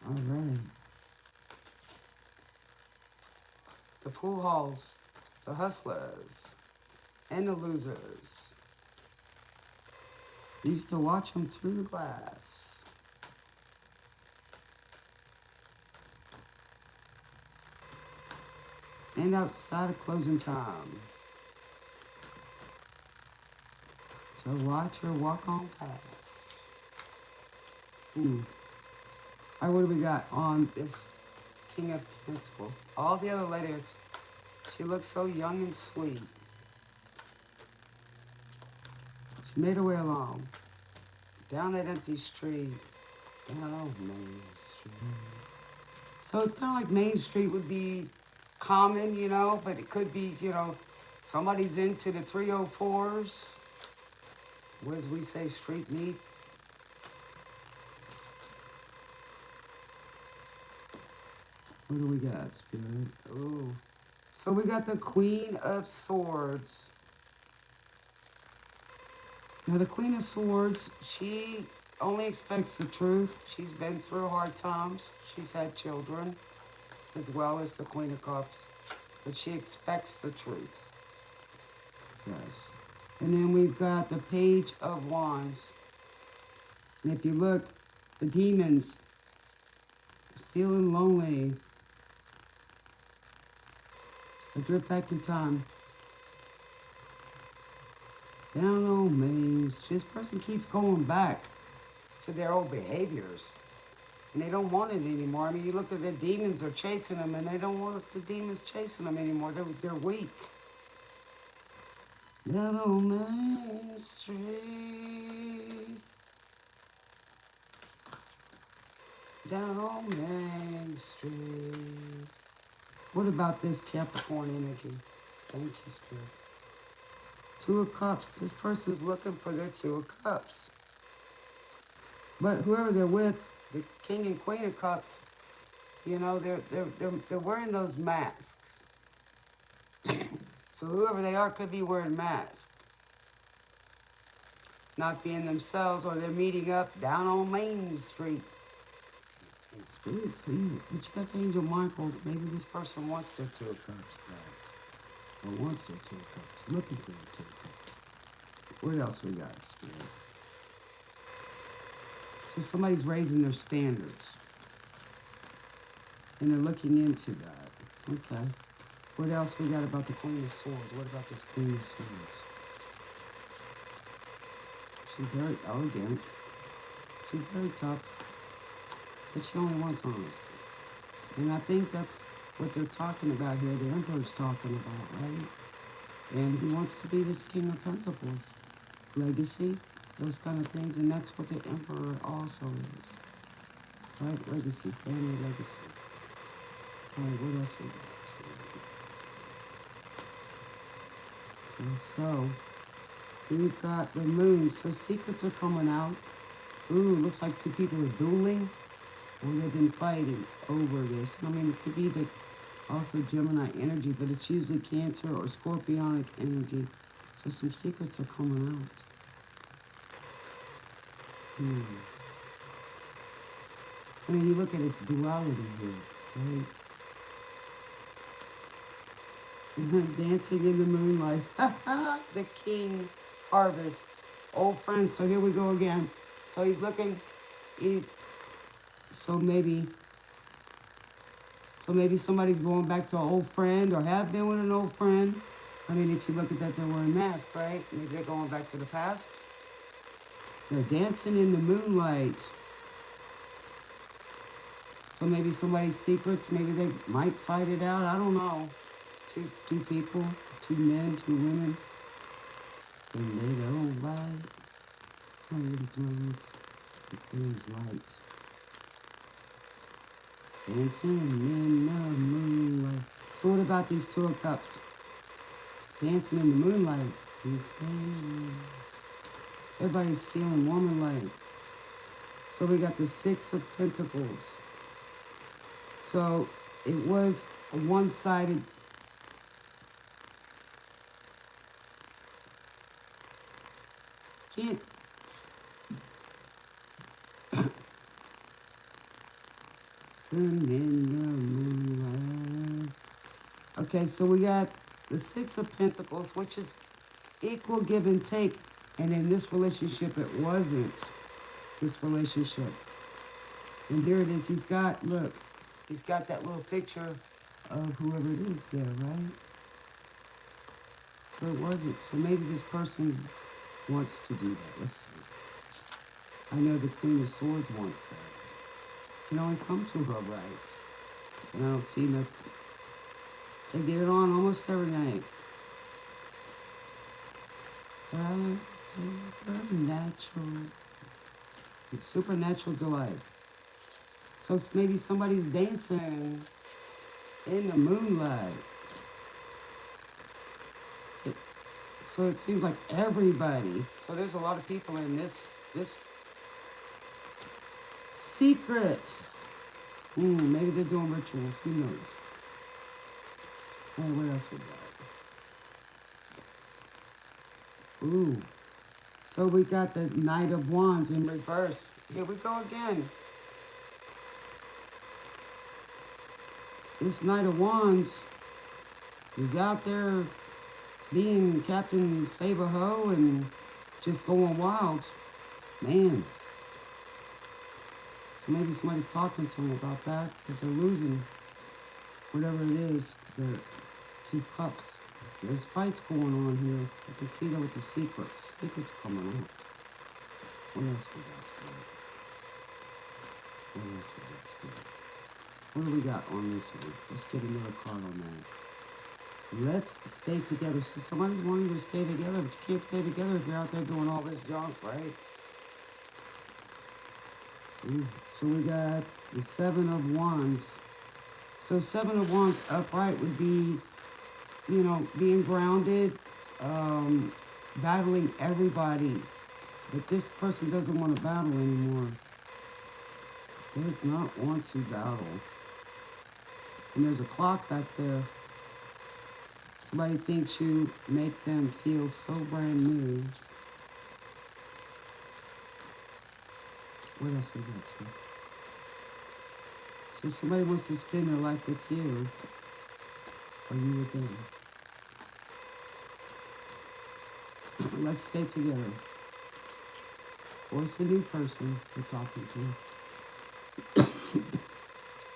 All right. The pool halls, the hustlers, and the losers. Used to watch them through the glass. Stand outside of closing time. So watch her walk on past. All right, what do we got on this King of Pentacles? All the other ladies, she looks so young and sweet. She made her way along, down that empty street, down Main Street. So it's kind of like Main Street would be common, you know, but it could be, you know, somebody's into the 304s. What as we say, street meat. What do we got, Spirit? Ooh. So we got the Queen of Swords. Now the Queen of Swords, she only expects the truth. She's been through hard times. She's had children, as well as the Queen of Cups. But she expects the truth. Yes. And then we've got the Page of Wands. And if you look, the demons, feeling lonely. I drift back in time. Down on Main Street. This person keeps going back to their old behaviors. And they don't want it anymore. I mean, you look at the demons are chasing them, and they don't want the demons chasing them anymore. They're weak. Down on Main Street. Down on Main Street. What about this Capricorn energy? Thank you, Spirit. Two of Cups. This person's looking for their Two of Cups. But whoever they're with, the King and Queen of Cups, you know, they're wearing those masks. So whoever they are could be wearing masks. Not being themselves, or they're meeting up down on Main Street. And Spirit sees it. But you got the Angel Michael. Maybe this person wants their Two of Cups back. Or wants their Two of Cups. Looking for their Two of Cups. What else we got, Spirit? So somebody's raising their standards. And they're looking into that. Okay. What else we got about the Queen of Swords? What about this Queen of Swords? She's very elegant. She's very tough. But she only wants honesty. And I think that's what they're talking about here. The Emperor's talking about, right? And he wants to be this King of Pentacles. Legacy, those kind of things. And that's what the Emperor also is. Right? Legacy, family legacy. All right, what else we got? And so, we've got the Moon. So secrets are coming out. Ooh, looks like two people are dueling. Or they've been fighting over this. I mean, it could be the also Gemini energy, but it's usually Cancer or Scorpionic energy. So some secrets are coming out. I mean, you look at its duality here, right? Dancing in the moonlight. The King Harvest. Old friends. So here we go again. So he's looking. So maybe somebody's going back to an old friend or have been with an old friend. I mean, if you look at that, they're wearing masks, right? Maybe they're going back to the past. They're dancing in the moonlight. So maybe somebody's secrets, maybe they might fight it out. I don't know. Two people, two men, two women. And they don't light. Playing thrones. The Queen's light. Dancing in the moonlight. So what about these Two of Cups? Dancing in the moonlight. Everybody's feeling warm and light. So we got the Six of Pentacles. So it was a one-sided. Can't. in the moonlight. Okay, so we got the Six of Pentacles, which is equal give and take. And in this relationship, it wasn't this relationship. And here it is. He's got, look, he's got that little picture of whoever it is there, right? So it wasn't. So maybe this person wants to do that. Let's see. I know the Queen of Swords wants that. You know, and come to her right. And I don't see nothing. They get it on almost every night. Supernatural delight. So it's maybe somebody's dancing in the moonlight. So it seems like everybody. So there's a lot of people in this secret. Maybe they're doing rituals. Who knows? Oh, what else we got? Ooh. So we got the Knight of Wands in reverse. Here we go again. This Knight of Wands is out there being Captain Save-A-Ho and just going wild. Man. So maybe somebody's talking to him about that because they're losing whatever it is. They're Two Cups. There's fights going on here. You can see that with the secrets. Secrets coming out. What else we got, Spirit? What else we got, Spirit? What do we got on this one? Let's get another card on that. Let's stay together. So somebody's wanting to stay together, but you can't stay together if you're out there doing all this junk, right? So we got the Seven of Wands. So Seven of Wands upright would be, you know, being grounded, battling everybody. But this person doesn't want to battle anymore. Does not want to battle. And there's a clock back there. Somebody thinks you make them feel so brand new. What else we got here? So somebody wants to spend their life with you. Or you with them. Let's stay together. Or it's a new person you're talking to.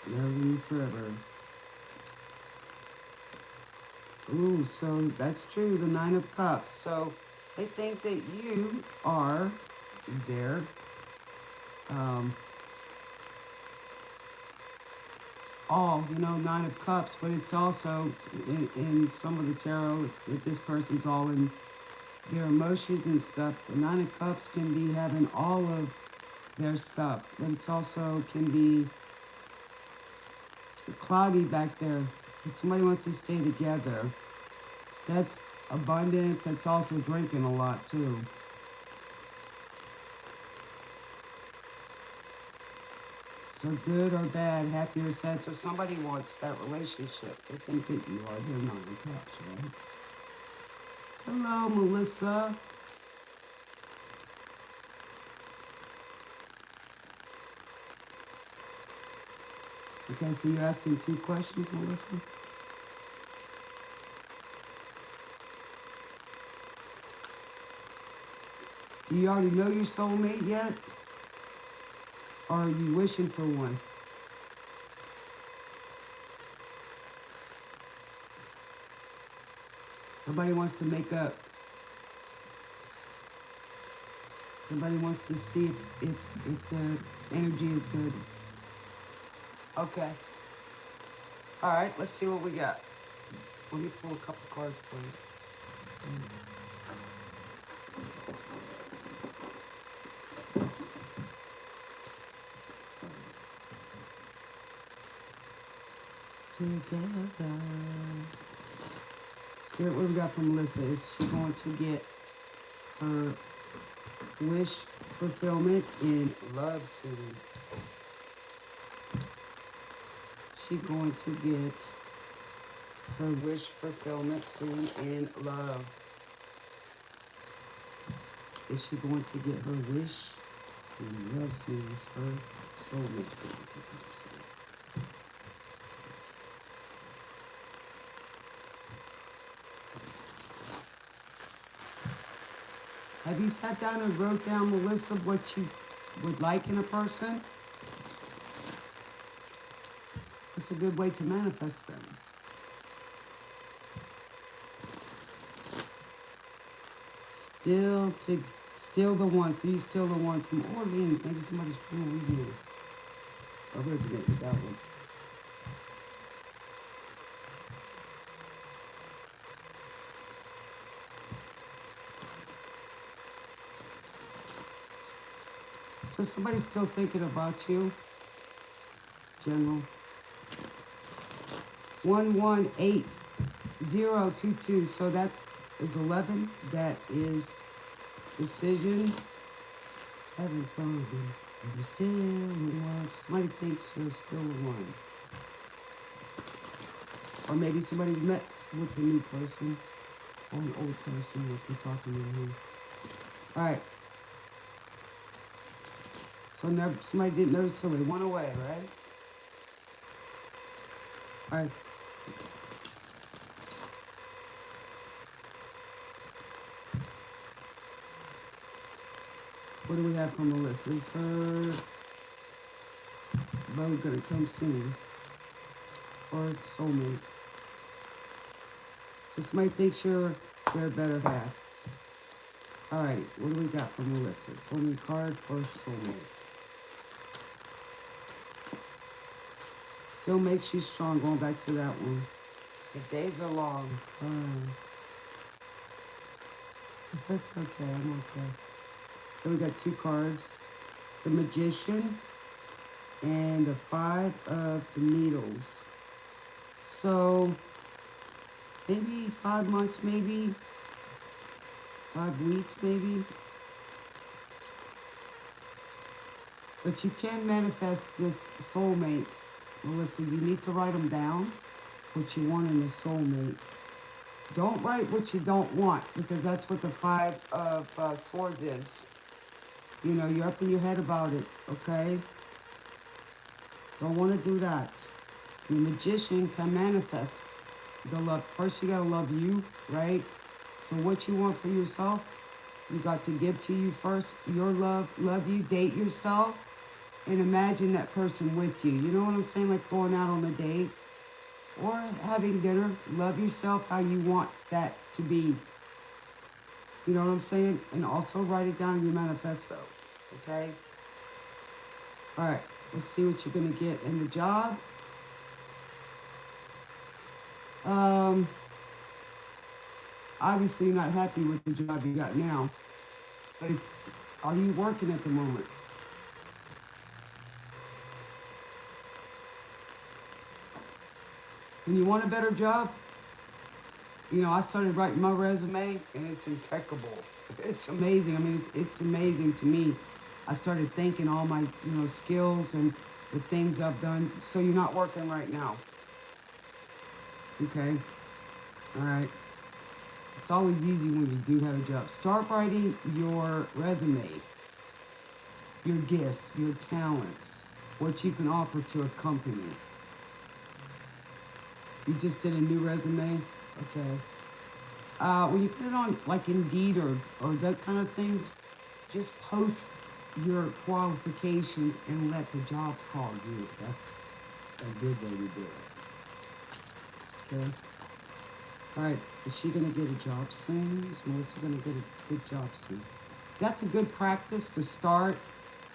Never you forever. Ooh, so that's true, the Nine of Cups. So they think that you are their all, you know, Nine of Cups, but it's also in some of the tarot that this person's all in their emotions and stuff. The Nine of Cups can be having all of their stuff, but it's also can be cloudy back there. If somebody wants to stay together, that's abundance. That's also drinking a lot too. So good or bad, happy or sad. So somebody wants that relationship. They think that you are their Nine of Cups, right? Hello, Melissa. Okay, so you're asking two questions, Melissa? Do you already know your soulmate yet? Or are you wishing for one? Somebody wants to make up. Somebody wants to see if the energy is good. Okay. All right, let's see what we got. Let me pull a couple cards for you. Together. Spirit, what we got from Melissa? Is she going to get her wish fulfillment in love soon? She going to get her wish fulfillment soon in love? Is she going to get her wish in love soon? Is her soulmate going to come soon? Have you sat down and wrote down, Melissa, what you would like in a person? It's a good way to manifest them. Still the one. So you still the one from Orleans. Maybe somebody's from Louisiana. I'll resonate with that one. So somebody's still thinking about you. General. 118022. So that is 11. That is decision. Having fun. You're still the one. Somebody thinks you're still the one. Or maybe somebody's met with a new person. Or an old person that they're talking to him. Alright. So somebody didn't notice till they went away, right? Alright. What do we have from Melissa? Is her boat gonna come soon? Or soulmate? So somebody thinks you're their better half. Alright, what do we got from Melissa? Pull me a card for soulmate. Still makes you strong, going back to that one. The days are long. That's okay, I'm okay. Then we got two cards. The Magician and the Five of the Needles. So, maybe 5 months, maybe. 5 weeks, maybe. But you can manifest this soulmate. Melissa, you need to write them down, what you want in a soulmate. Don't write what you don't want, because that's what the Five of Swords is. You know, you're up in your head about it, okay? Don't want to do that. The Magician can manifest the love. First, you got to love you, right? So what you want for yourself, you got to give to you first. Your love you, date yourself, and imagine that person with you. You know what I'm saying? Like going out on a date or having dinner. Love yourself how you want that to be. You know what I'm saying? And also write it down in your manifesto. Okay? Alright, let's see what you're going to get in the job. Obviously you're not happy with the job you got now. But are you working at the moment? When you want a better job, you know, I started writing my resume and it's impeccable. It's amazing. I mean, it's amazing to me. I started thanking all my, you know, skills and the things I've done. So you're not working right now. Okay. All right. It's always easy when you do have a job. Start writing your resume, your gifts, your talents, what you can offer to a company. You just did a new resume? Okay. When you put it on like Indeed or that kind of thing, just post your qualifications and let the jobs call you. That's a good way to do it. Okay. All right. Is she going to get a job soon? Is Melissa going to get a good job soon? That's a good practice to start.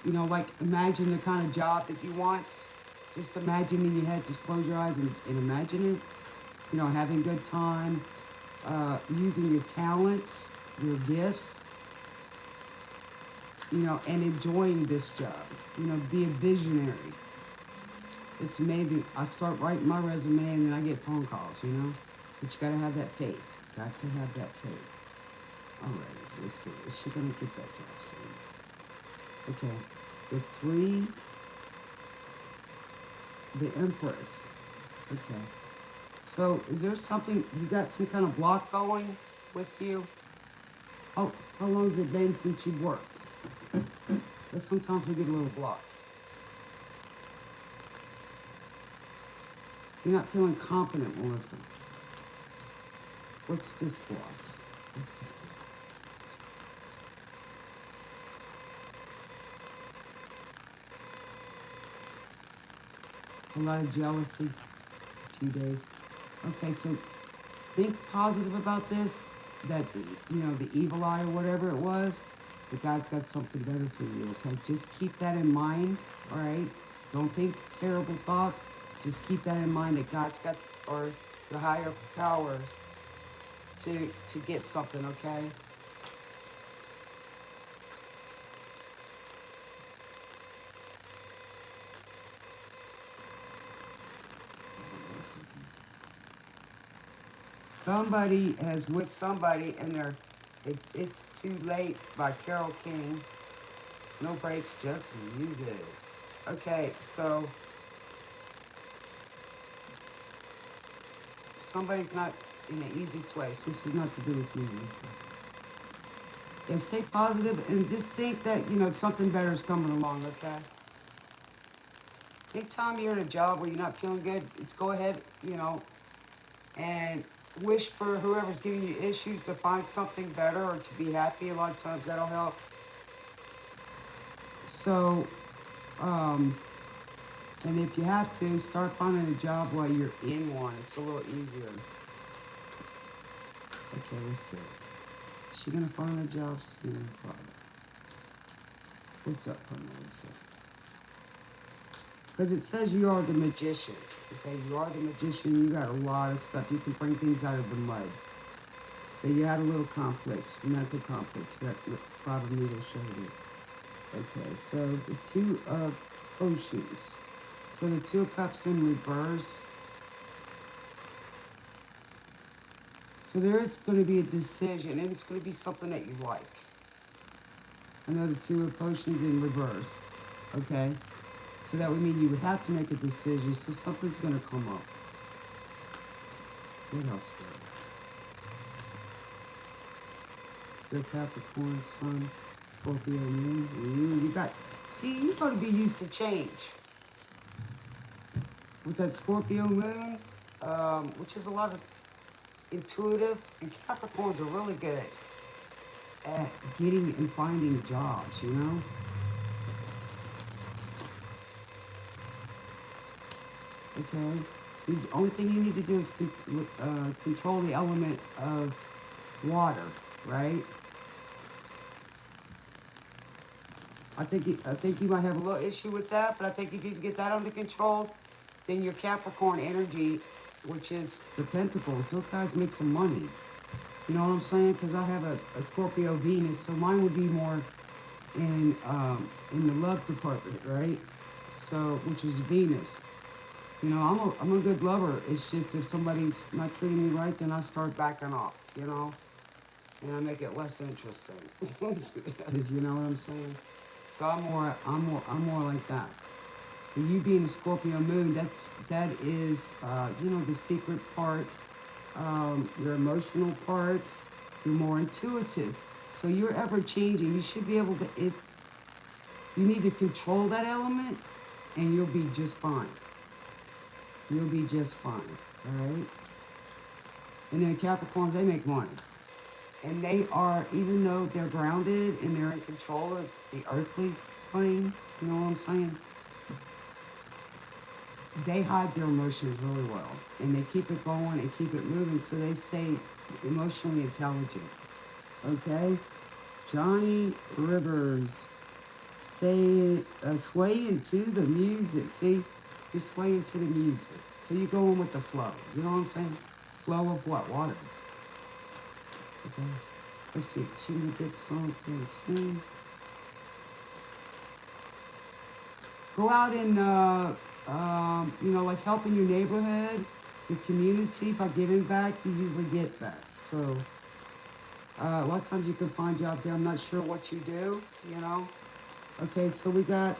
You know, like imagine the kind of job that you want. Just imagine in your head, just close your eyes and imagine it. You know, having a good time, using your talents, your gifts, you know, and enjoying this job. You know, be a visionary. It's amazing. I start writing my resume and then I get phone calls, you know. But you got to have that faith. Got to have that faith. All right, let's see. Is she going to get that job soon? Okay. The 3... The Empress. Okay. So, is there something, you got some kind of block going with you? Oh, how long has it been since you worked? Because sometimes we get a little blocked. You're not feeling confident, Melissa. What's this block? What's this block? a lot of jealousy. 2 days. Okay, so think positive about this. That the evil eye or whatever it was, but God's got something better for you. Okay, just keep that in mind. All right, don't think terrible thoughts. Just keep that in mind that God's got or the higher power to get something. Okay. Somebody has with somebody and it's too late by Carole King. No breaks, just music. Okay, so somebody's not in an easy place. This is not to do with you, Lisa. Yeah, stay positive and just think that, something better is coming along, okay? Anytime you're in a job where you're not feeling good, it's go ahead, and wish for whoever's giving you issues to find something better or to be happy. A lot of times that'll help. So, and if you have to, start finding a job while you're in one. It's a little easier. Okay, let's see. Is she gonna find a job soon? Probably. What's up, Melissa? Because it says you are the magician. Okay, you are the magician. You got a lot of stuff. You can bring things out of the mud. So you had a little conflict, mental conflicts that Father Needle showed you. Okay, so the Two of Potions. So the Two of Cups in reverse. So there is going to be a decision, and it's going to be something that you like. Another Two of Potions in reverse. Okay? So that would mean you would have to make a decision, so something's going to come up. What else? Your Capricorn, Sun, Scorpio, Moon. You got, see, you're going to be used to change. With that Scorpio Moon, which is a lot of intuitive, and Capricorns are really good at getting and finding jobs, Okay? The only thing you need to do is control the element of water, right? I think you might have a little issue with that, but I think if you can get that under control, then your Capricorn energy, which is the Pentacles, those guys make some money. You know what I'm saying? Because I have a Scorpio Venus, so mine would be more in the love department, right? So, which is Venus. I'm a good lover. It's just if somebody's not treating me right, then I start backing off, and I make it less interesting. You know what I'm saying? So I'm more like that. But you being a Scorpio Moon, that is the secret part, your emotional part. You're more intuitive, so you're ever changing. You should be able to. If you need to control that element, and you'll be just fine. You'll be just fine, all right? And then Capricorns, they make money. And they are, even though they're grounded and they're in control of the earthly plane, you know what I'm saying? They hide their emotions really well. And they keep it going and keep it moving so they stay emotionally intelligent, okay? Johnny Rivers, sway into the music, see? You sway into the music. So you're going with the flow. You know what I'm saying? Flow of what? Water. Okay. Let's see. She gonna get something soon. Go out and, like helping your neighborhood, your community by giving back. You usually get back. So a lot of times you can find jobs there. I'm not sure what you do, Okay, so we got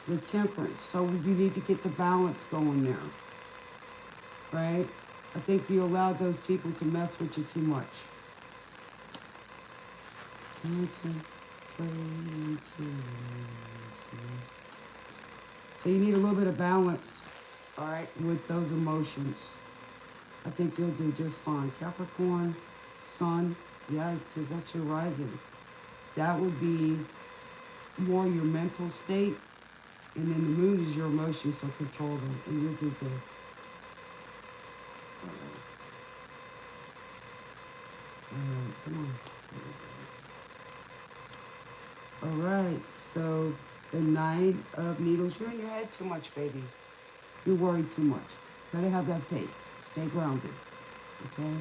the Temperance, so you need to get the balance going there, right? I think you allowed those people to mess with you too much. So you need a little bit of balance, all right, with those emotions. I think you'll do just fine. Capricorn, Sun, yeah, because that's your rising. That would be more your mental state. And then the moon is your emotions, so control them, and you'll do good. Come on. All right, so the 9 of Needles. You're in your head too much, baby. You worry too much. Gotta have that faith. Stay grounded, okay?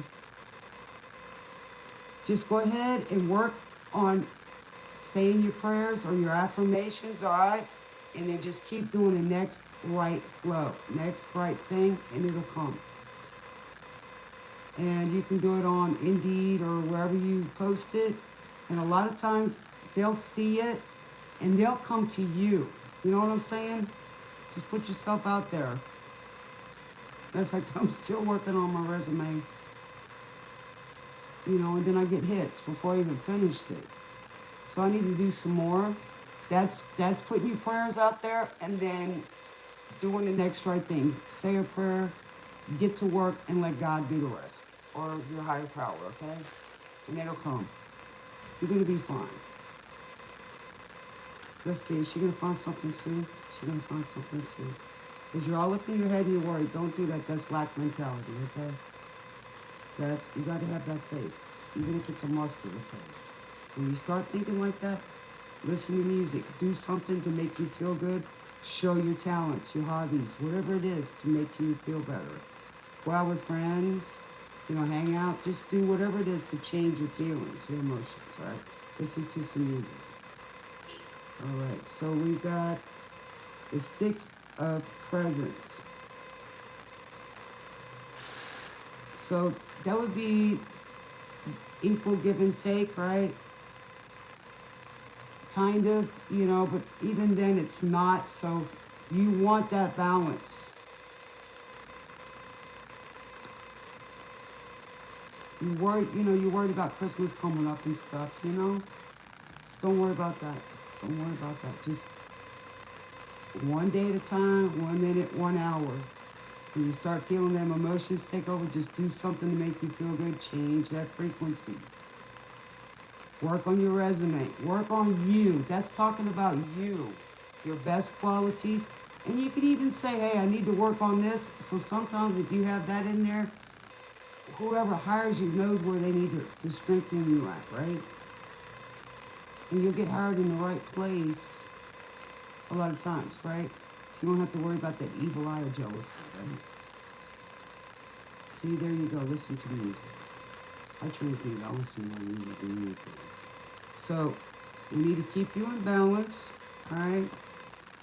Just go ahead and work on saying your prayers or your affirmations, all right? And then just keep doing the next right flow, next right thing, and it'll come. And you can do it on Indeed or wherever you post it. And a lot of times they'll see it and they'll come to you. You know what I'm saying? Just put yourself out there. Matter of fact, I'm still working on my resume. You know, and then I get hits before I even finished it. So I need to do some more. That's putting your prayers out there and then doing the next right thing. Say a prayer, get to work, and let God do the rest. Or your higher power, okay? And it'll come. You're going to be fine. Let's see, is she going to find something soon? She's going to find something soon. Because you're all up in your head and you're worried. Don't do that. That's lack mentality, okay? You got to have that faith. Even if it's a mustard of faith. So when you start thinking like that, listen to music. Do something to make you feel good. Show your talents, your hobbies, whatever it is to make you feel better. Go out with friends, you know, hang out. Just do whatever it is to change your feelings, your emotions, all right? Listen to some music. All right, so we got the 6 of Presents. So that would be equal give and take, right? Kind of, you know, but even then it's not, so you want that balance. You're worried about Christmas coming up and stuff, you know? Just don't worry about that. Don't worry about that. Just one day at a time, 1 minute, 1 hour. When you start feeling them emotions take over, just do something to make you feel good. Change that frequency. Work on your resume. Work on you. That's talking about you, your best qualities. And you could even say, hey, I need to work on this. So sometimes if you have that in there, whoever hires you knows where they need to strengthen you at, right? And you'll get hired in the right place a lot of times, right? So you don't have to worry about that evil eye or jealousy, right? See, there you go. Listen to the music. I transmute. I listen to music and music. So we need to keep you in balance, all right?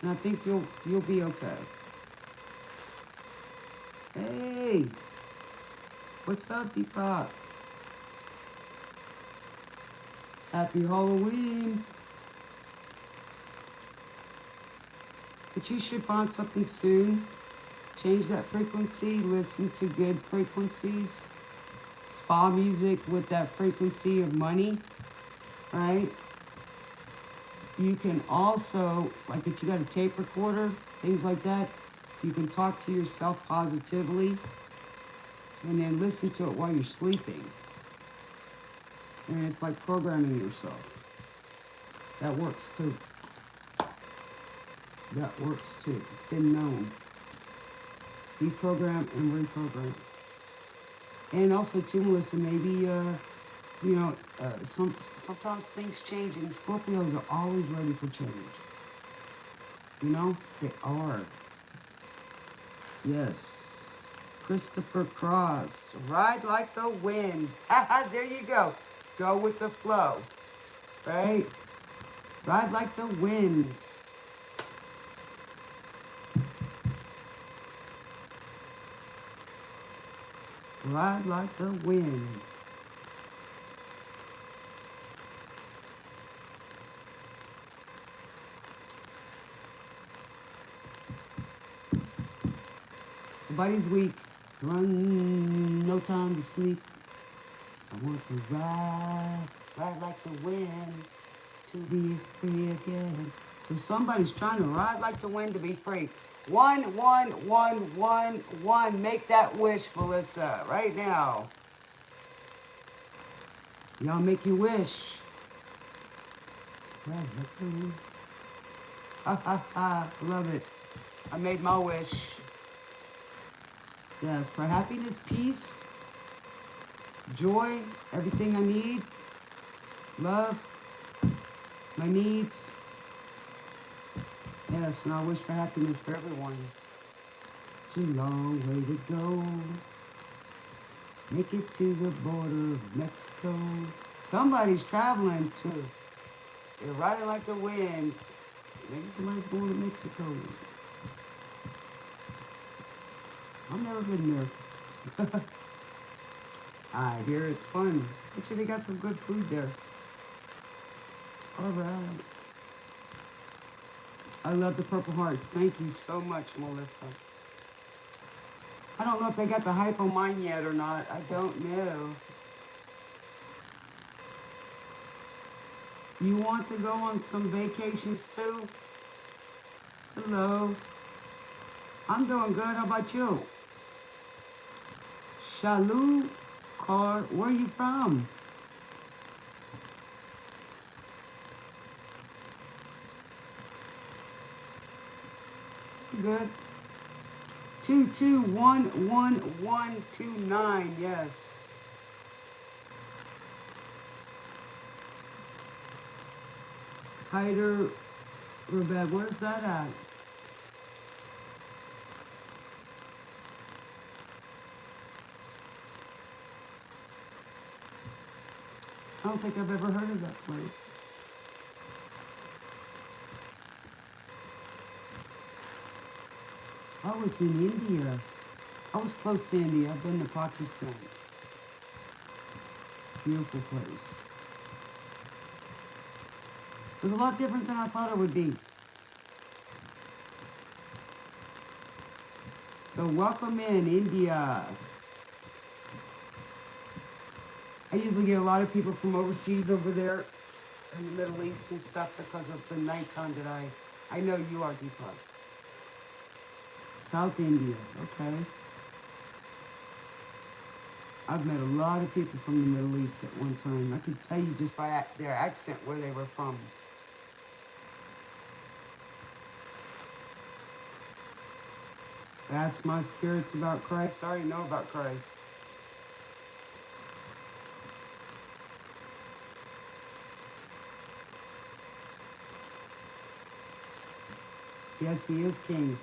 And I think you'll be okay. Hey, what's up, Deepak? Happy Halloween. But you should find something soon. Change that frequency. Listen to good frequencies. Spa music with that frequency of money, right? You can also, like if you got a tape recorder, things like that, you can talk to yourself positively and then listen to it while you're sleeping. And it's like programming yourself. That works too. That works too. It's been known. Deprogram and reprogram. And also too, Melissa, maybe, sometimes things change and Scorpios are always ready for change. You know, they are. Yes. Christopher Cross. Ride like the wind. There you go. Go with the flow. Right? Ride like the wind. Ride like the wind. Everybody's weak. Run, no time to sleep. I want to ride like the wind, to be free again. So somebody's trying to ride like the wind to be free. 1, 1, 1, 1, 1. Make that wish, Melissa, right now. Y'all make your wish. Ride like the wind. Ha ha ha. Love it. I made my wish. Yes, for happiness, peace, joy, everything I need, love, my needs. Yes, and I wish for happiness for everyone. It's a long way to go. Make it to the border of Mexico. Somebody's traveling too. They're riding like the wind. Maybe somebody's going to Mexico. I've never been there. I hear it's fun. Bet you they got some good food there. All right. I love the Purple Hearts. Thank you so much, Melissa. I don't know if they got the hype on mine yet or not. I don't know. You want to go on some vacations too? Hello. I'm doing good. How about you? Shalou Car, where are you from? Good. 2211129, yes. Hyder Rebeb, where's that at? I don't think I've ever heard of that place. Oh, it's in India. I was close to India. I've been to Pakistan. Beautiful place. It was a lot different than I thought it would be. So welcome in, India. I usually get a lot of people from overseas over there in the Middle East and stuff because of the nighttime that I know you are, Deepak. South India, okay. I've met a lot of people from the Middle East at one time. I could tell you just by their accent where they were from. Ask my spirits about Christ. I already know about Christ. Yes, he is king.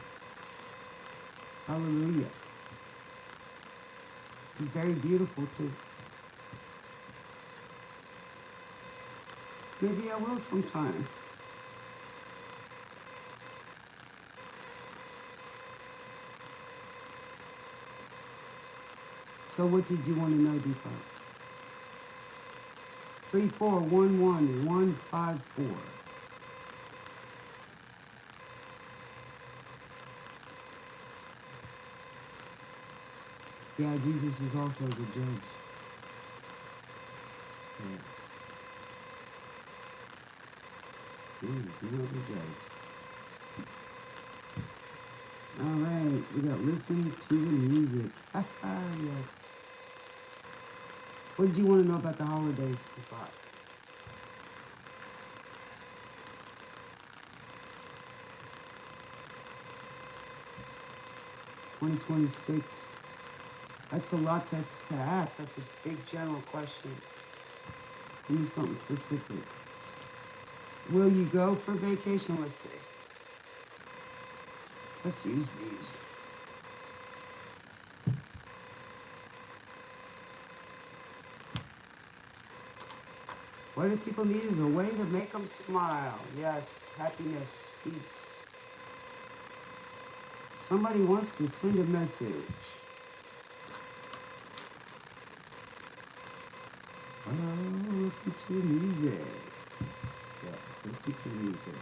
Hallelujah. He's very beautiful too. Maybe I will sometime. So what did you want to know, Deepak? 3411154. Yeah, Jesus is also the judge. Yes. He is the judge. All right, we got listen to the music. Yes. What did you want to know about the holidays, Deepak? $2026. That's a lot to ask. That's a big general question. Give me something specific. Will you go for vacation? Let's see. Let's use these. What do people need is a way to make them smile. Yes, happiness, peace. Somebody wants to send a message. Oh, listen to the music. Yes, listen to the music.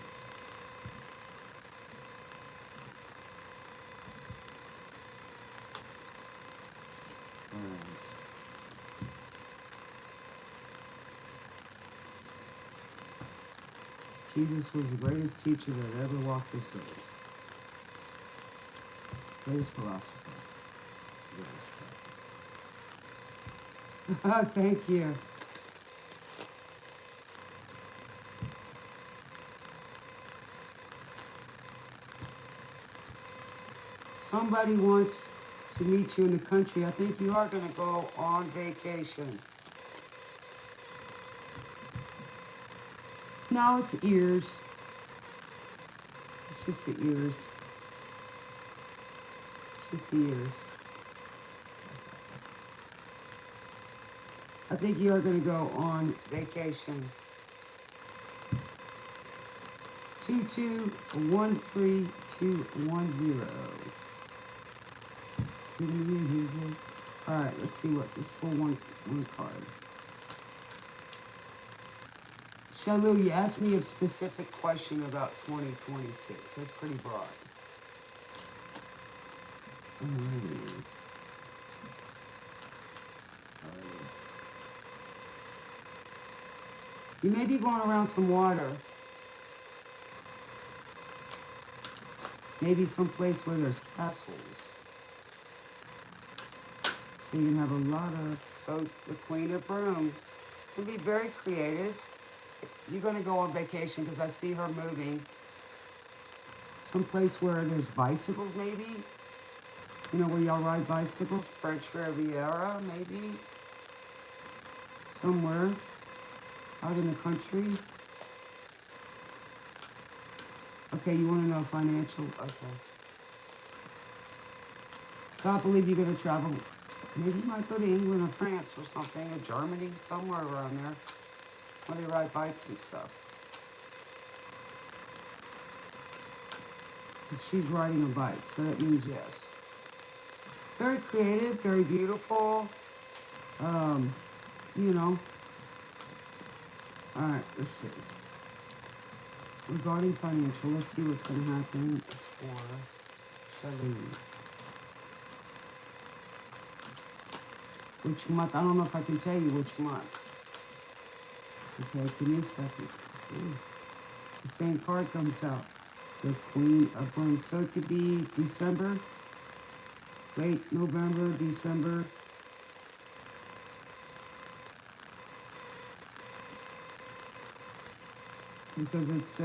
Jesus was the greatest teacher that ever walked this earth. Greatest philosopher. Greatest. Thank you. Somebody wants to meet you in the country. I think you are going to go on vacation. No, it's ears. It's just the ears. It's just the ears. I think you are going to go on vacation. 2213210. All right, let's see what. Let's pull one card. Shalu, you asked me a specific question about 2026. That's pretty broad. You may be going around some water. Maybe someplace where there's castles. So you can have a lot of, so the Queen of Brooms. It's going to be very creative. You're going to go on vacation because I see her moving. Someplace where there's bicycles maybe. You know, where y'all ride bicycles. French Riviera maybe. Somewhere out in the country. Okay, you want to know financial? Okay. So I believe you're going to travel. Maybe you might go to England or France or something, or Germany, somewhere around there, where they ride bikes and stuff. She's riding a bike, so that means yes. Very creative, very beautiful. You know. All right, let's see. Regarding financial, let's see what's going to happen for Charlene. Which month? I don't know if I can tell you which month. Okay, give me a second. Ooh. The same card comes out. The Queen of Wands. So it could be December, late November, December. Because it's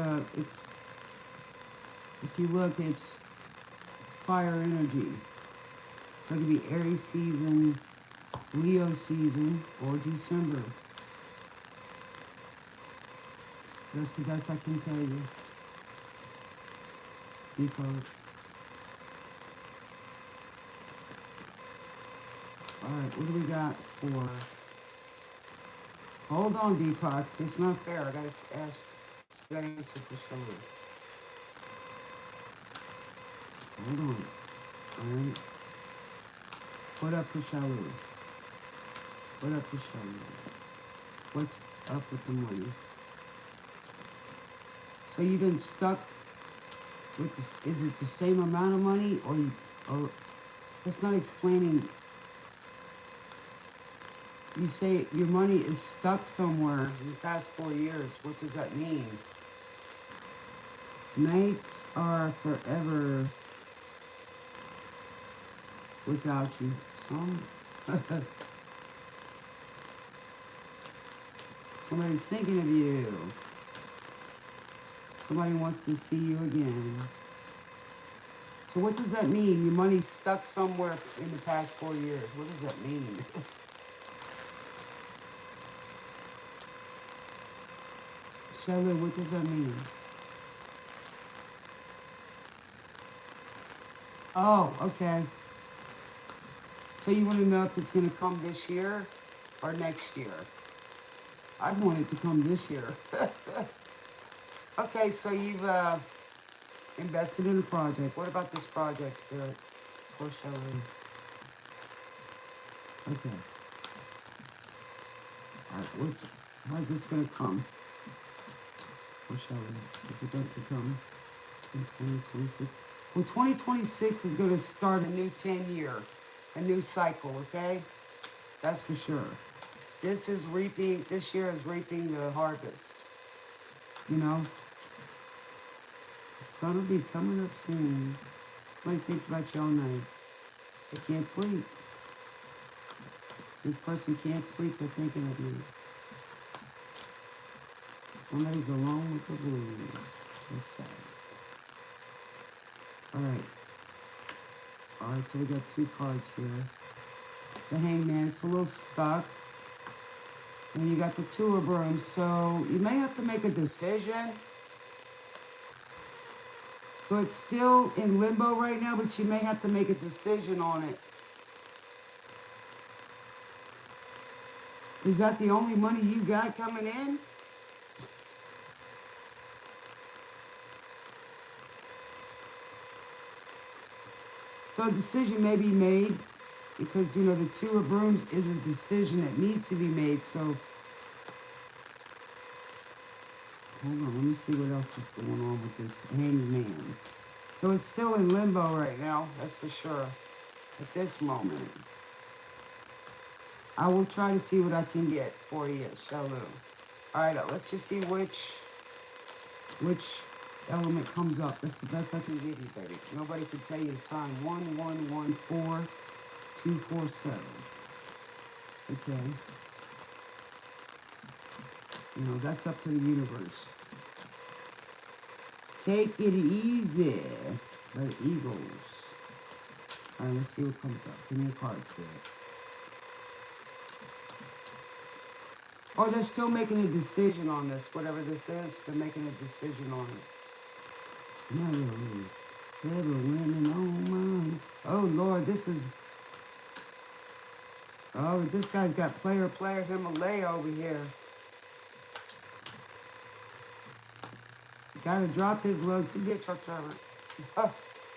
if you look, it's fire energy. So it could be Aries season, Leo season, or December. That's the best I can tell you. Because, alright, what do we got for, hold on, Deepak, it's not fair, I gotta ask, I gotta answer for Shalu. Hold on, alright, what up for Shalu? What up for Shalu? What's up with the money? So you've been stuck with this, is it the same amount of money, or it's not explaining. You say your money is stuck somewhere in the past 4 years. What does that mean? Nights are forever without you. Somebody's thinking of you. Somebody wants to see you again. So what does that mean? Your money's stuck somewhere in the past 4 years. What does that mean? Shelly, what does that mean? Oh, okay. So you want to know if it's going to come this year or next year? I'd want it to come this year. Okay, so you've invested in a project. What about this project, Spirit? For Shelly. Okay. Alright, how's this going to come? For Shelly. Is it going to come in 2026? Well, 2026 is going to start a new 10-year, a new cycle, okay? That's for sure. This year is reaping the harvest. You know? The sun will be coming up soon. Somebody thinks about you all night. They can't sleep. This person can't sleep, they're thinking of you. Somebody's alone with the blues. That's sad. Alright. Alright, so we got 2 cards here. The Hangman, it's a little stuck. And you got the 2 of Brooms, so you may have to make a decision. So it's still in limbo right now, but you may have to make a decision on it. Is that the only money you got coming in? So a decision may be made because, you know, the 2 of Brooms is a decision that needs to be made. So, hold on, let me see what else is going on with this Hangman. So it's still in limbo right now, that's for sure, at this moment. I will try to see what I can get for you, Shalu. Alright, let's just see which element comes up. That's the best I can give you, baby. Nobody can tell you the time. 1114247. Okay. You know, that's up to the universe. Take it easy. By the Eagles. Alright, let's see what comes up. Give me a card, Spirit. Oh, they're still making a decision on this. Whatever this is, they're making a decision on it. Oh, Lord, this is... Oh, this guy's got player Himalaya over here. Gotta drop his load to get truck driver.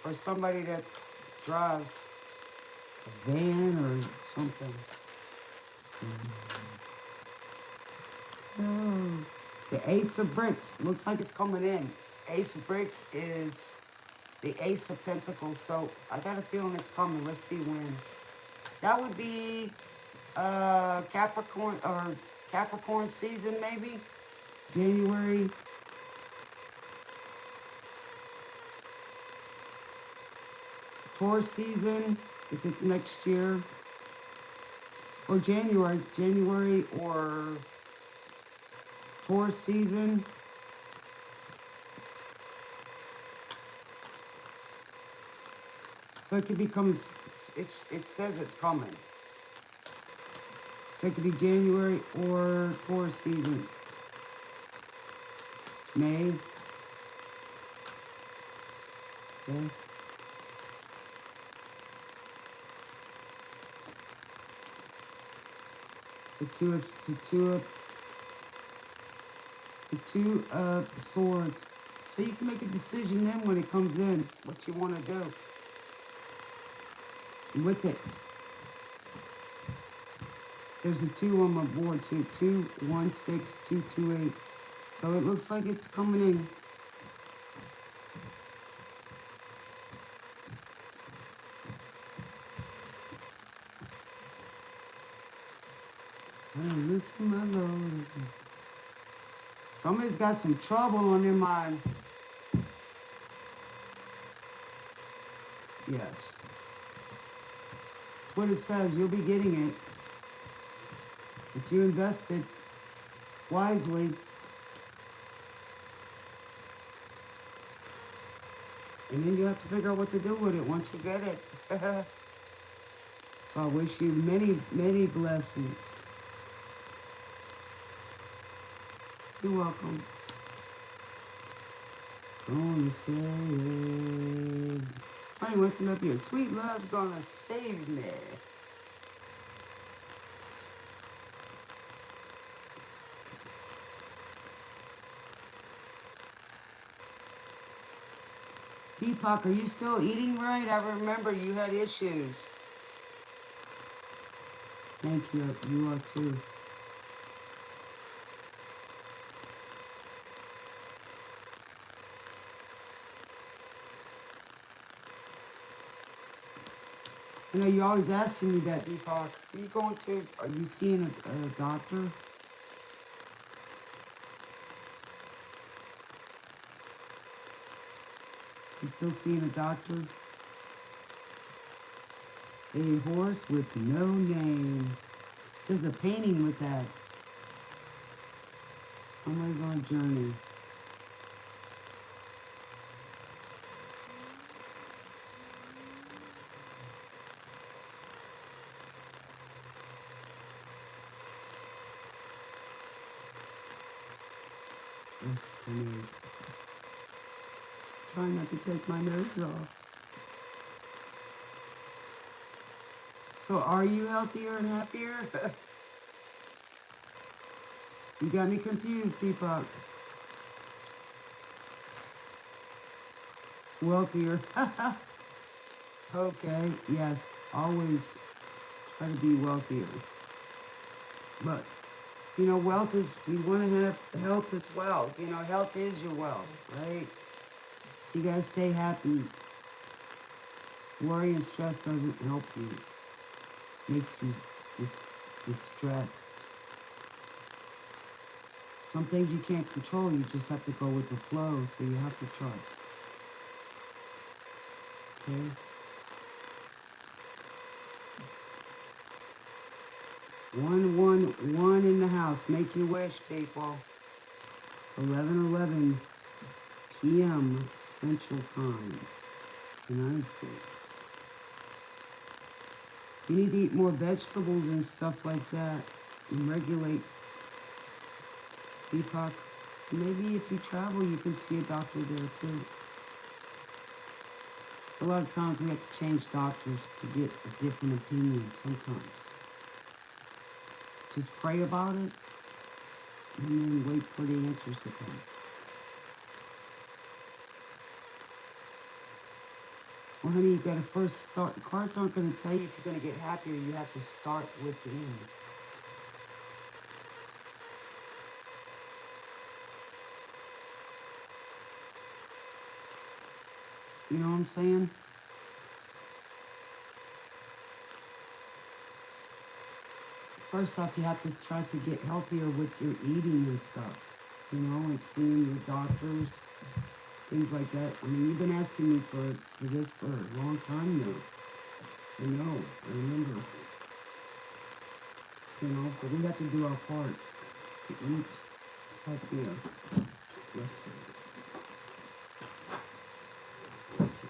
Or somebody that drives a van or something. Oh, the Ace of Bricks. Looks like it's coming in. Ace of Bricks is the Ace of Pentacles. So I got a feeling it's coming. Let's see when. That would be Capricorn season maybe. January. Taurus season, if it's next year. Or January or Taurus season. So it could become, it says it's coming. So it could be January or Taurus season. May. Okay. The two of swords. So you can make a decision then when it comes in, what you want to do with it. There's a 2 on my board too. 216228. So it looks like it's coming in. Listen, my Lord. Somebody's got some trouble on their mind. Yes. That's what it says. You'll be getting it. If you invested wisely. And then you have to figure out what to do with it once you get it. So I wish you many, many blessings. You're welcome. Gonna save. Somebody listen up here. Sweet love's gonna save me. Deepak, are you still eating right? I remember you had issues. Thank you. You are too. I know you're always asking me that, Deepak. Are you seeing a doctor? You still seeing a doctor? A horse with no name. There's a painting with that. Somebody's on a journey. Amazing. Try not to take my nose off. So are you healthier and happier? You got me confused, Deepak. Wealthier. Okay, yes, always try to be wealthier. But, you know, wealth is, you want to have health as well. You know, health is your wealth, right? So you got to stay happy. Worry and stress doesn't help you. Makes you distressed. Some things you can't control, you just have to go with the flow, so you have to trust. Okay? One in the house. Make your wish, people. It's 11:11 p.m. Central Time, United States. You need to eat more vegetables and stuff like that and regulate. Deepak, maybe if you travel, you can see a doctor there too. A lot of times we have to change doctors to get a different opinion sometimes. Just pray about it and then wait for the answers to come. Well, honey, you gotta first start. The cards aren't gonna tell you if you're gonna get happier. You have to start within. You know what I'm saying? First off, you have to try to get healthier with your eating and stuff. You know, like seeing your doctors, things like that. I mean, you've been asking me for this for a long time now. I know, I remember. You know, but we have to do our part to eat healthier. Let's see. Let's see.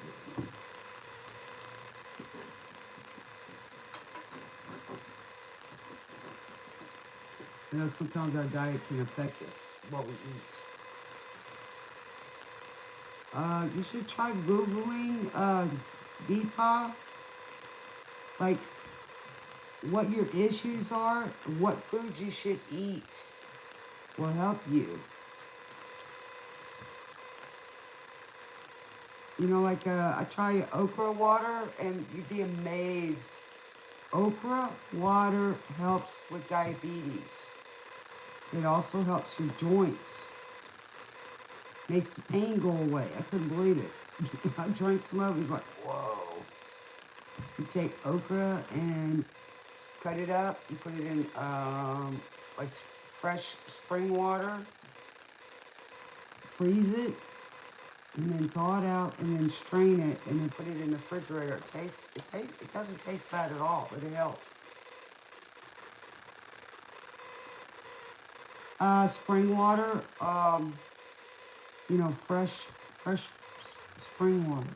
You know, sometimes our diet can affect us, what we eat. You should try Googling, Deepa, like, what your issues are, what foods you should eat will help you. You know, like, I try okra water, and you'd be amazed. Okra water helps with diabetes. It also helps your joints. Makes the pain go away. I couldn't believe it. I drank some of it. It's like, whoa. You take okra and cut it up. You put it in like fresh spring water. Freeze it. And then thaw it out and then strain it and then put it in the refrigerator. It doesn't taste bad at all, but it helps. Spring water, you know, fresh spring water.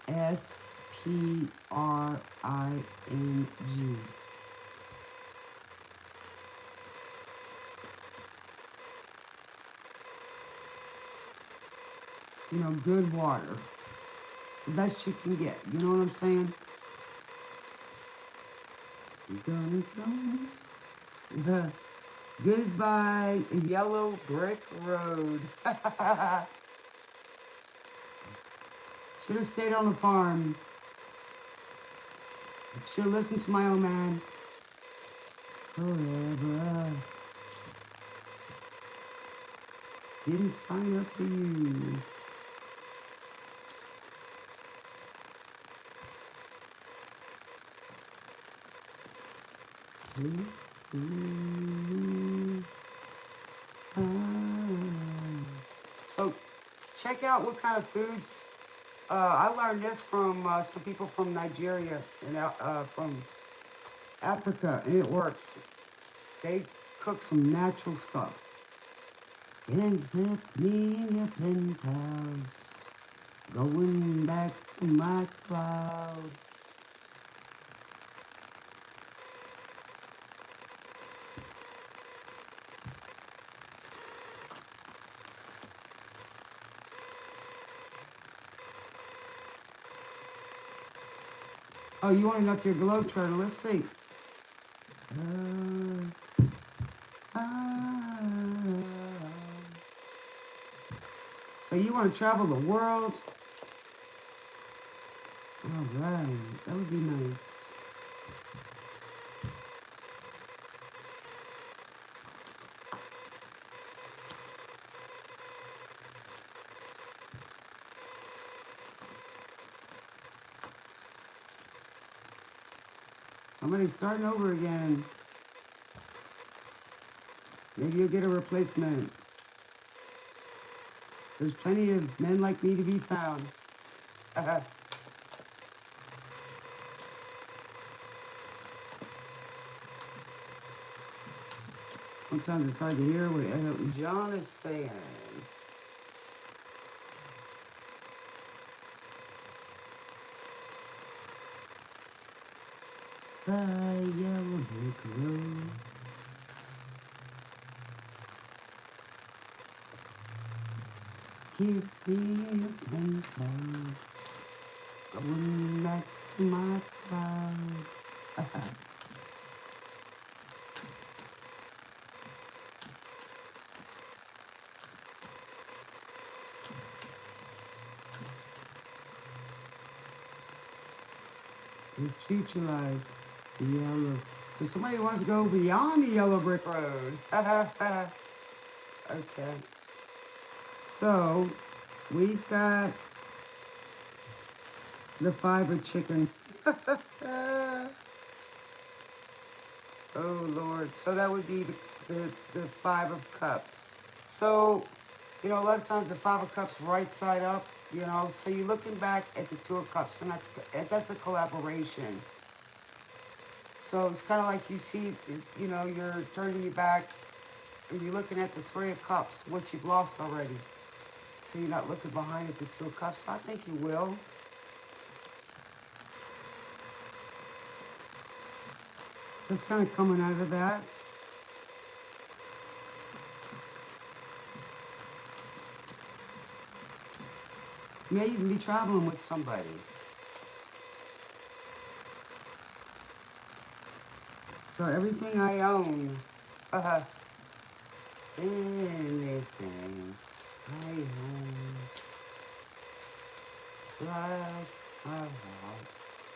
SPRING. You know, good water. The best you can get. You know what I'm saying? You're gonna go the goodbye yellow brick road. Should have stayed on the farm. Should have listened to my old man. Forever. Didn't sign up for you. So check out what kind of foods. I learned this from some people from Nigeria and from Africa, and it works. They cook some natural stuff. And with me in your penthouse, going back to my cloud. Oh, you want to know if you're a globetrotter? Let's see. So you want to travel the world? All right, that would be nice. Somebody's starting over again. Maybe you'll get a replacement. There's plenty of men like me to be found. Sometimes it's hard to hear what Elton John is saying. Yellow brick road. Keep me in touch. Going back to my cloud. His future lies the yellow. So somebody wants to go beyond the yellow brick road. Okay. So we've got the fiber chicken. Oh Lord. So that would be the 5 of cups. So, you know, a lot of times the 5 of cups right side up, you know, so you're looking back at the 2 of cups, and that's a collaboration. So it's kind of like you see, you know, you're turning your back and you're looking at the 3 of cups, which you've lost already. So you're not looking behind at the 2 of cups. I think you will. So it's kind of coming out of that. You may even be traveling with somebody. So everything I own, anything I own, life, my heart,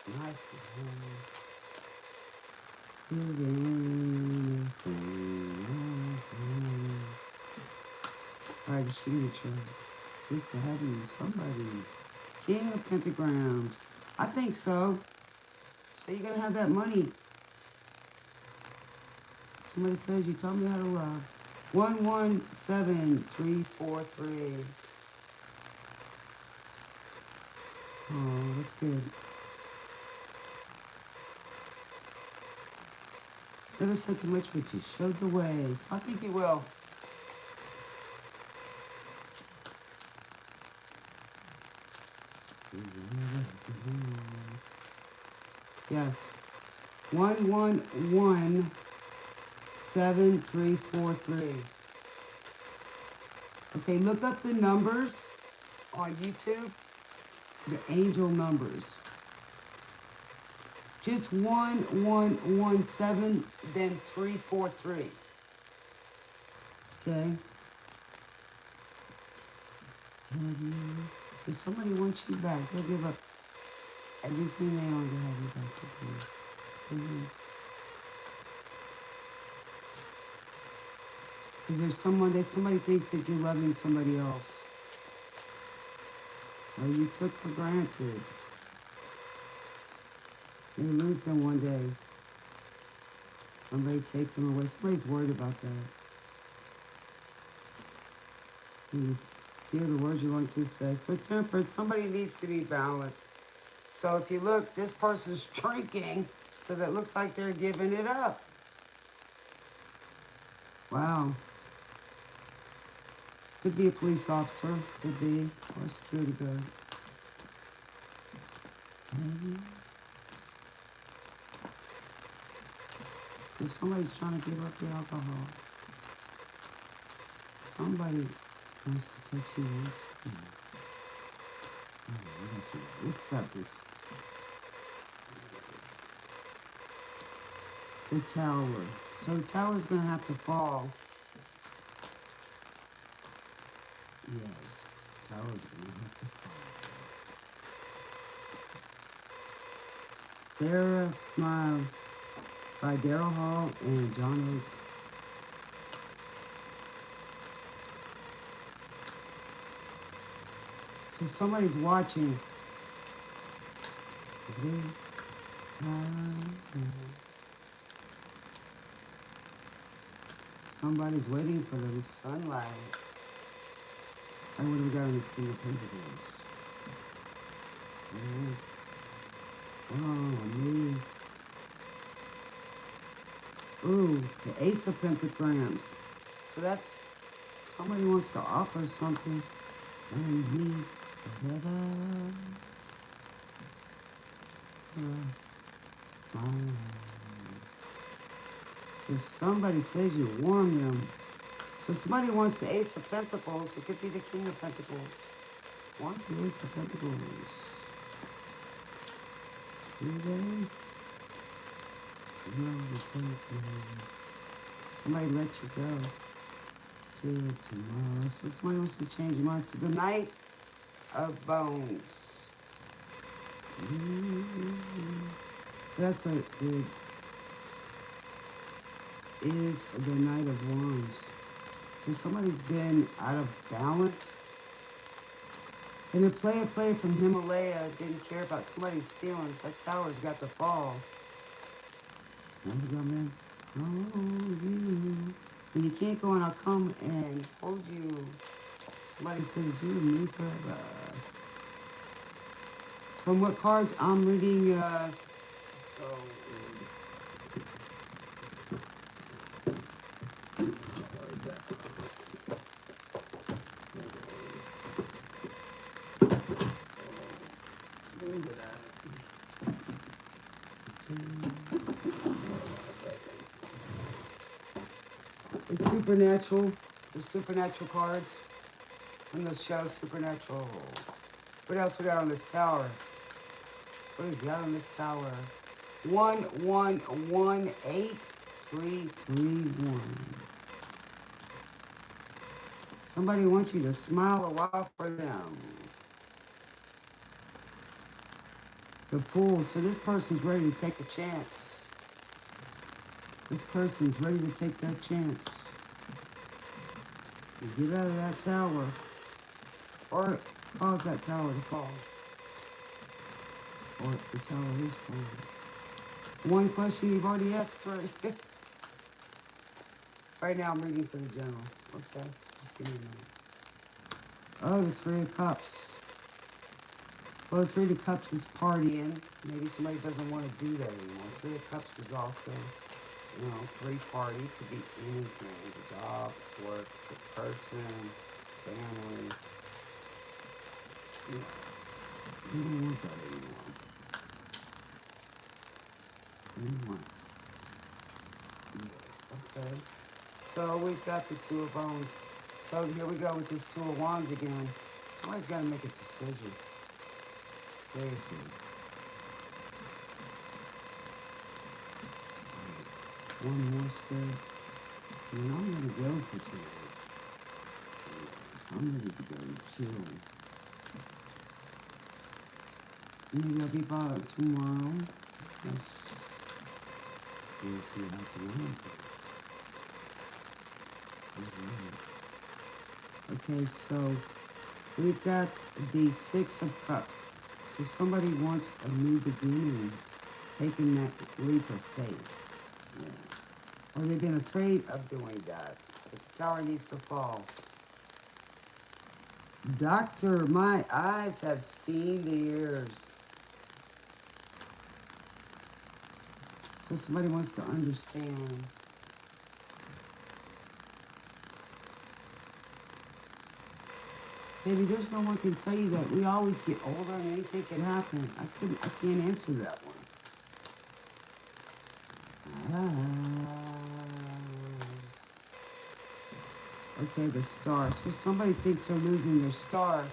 my soul, anything I own. Alright, the signature. Just to have you somebody. King of pentagrams. I think so. So you're gonna have that money. Somebody says you taught me how to love. 117343. Oh, that's good. Never said too much, but you showed the way. So I think you will. Yes. 117343. Okay, look up the numbers on YouTube. The angel numbers. Just 1117, then 343. Okay. So somebody wants you back. They'll give up everything they own to have you back again. Is there someone that somebody thinks that you're loving somebody else? Or you took for granted? You lose them one day. Somebody takes them away. Somebody's worried about that. You hear the words you want to say. So temperance, somebody needs to be balanced. So if you look, this person's drinking, so that looks like they're giving it up. Wow. Could be a police officer, could be, or a security guard. So somebody's trying to give up the alcohol. Somebody wants to touch you once. Let's got this. the tower. So the tower's gonna have to fall. Yes, the tower's gonna have to fall. Sarah Smile by Daryl Hall and John Oates. So somebody's watching. Somebody's waiting for the sunlight. And what do we got on this King of Pentacles? Oh, me. Ooh, the Ace of Pentagrams. So that's, somebody wants to offer something. And me. So somebody says you warm them. So somebody wants the Ace of Pentacles. It could be the King of Pentacles. Wants the Ace of Pentacles. Do they? No, they can't. Somebody let you go till tomorrow. So somebody wants to change your mind. So the Knight of Bones. So that's what it is, the Knight of Wands. So somebody's been out of balance. And the player from Himalaya didn't care about somebody's feelings. That tower's got to fall. There we go, man. Oh, you. And you can't go and I'll come and hold you. Somebody says you and me forever. From what cards I'm reading, it's supernatural. The supernatural cards from the show Supernatural. What else we got on this tower? What do we got on this tower? 1118331. Somebody wants you to smile a while for them. The Fool. So this person's ready to take a chance. This person's ready to take that chance. You get out of that tower. Or cause that tower to fall. Or the tower is falling. One question you've already asked three. Right now I'm reading for the general. Okay, just give me a minute. Oh, the Three of Cups. Well, the Three of Cups is partying. Maybe somebody doesn't want to do that anymore. Three of Cups is also, you know, three party. Could be anything. Job, work, person, family. Yeah. You don't want that anymore. You want. Yeah. Okay. So we've got the Two of Bones. So here we go with this Two of Wands again. Somebody's got to make a decision. Seriously. One more spirit. And I'm going to go for tonight. I'm ready to go chill. Maybe I'll be back tomorrow. Yes. We'll see how tomorrow goes. Okay, so we've got the Six of Cups. So somebody wants a new beginning, taking that leap of faith. Yeah. Or they've been afraid of doing that. If the tower needs to fall. Doctor, my eyes have seen the years. So somebody wants to understand. Baby, there's no one can tell you that. We always get older and anything can happen. I can't answer that one. Okay, the Star. So somebody thinks they're losing their star.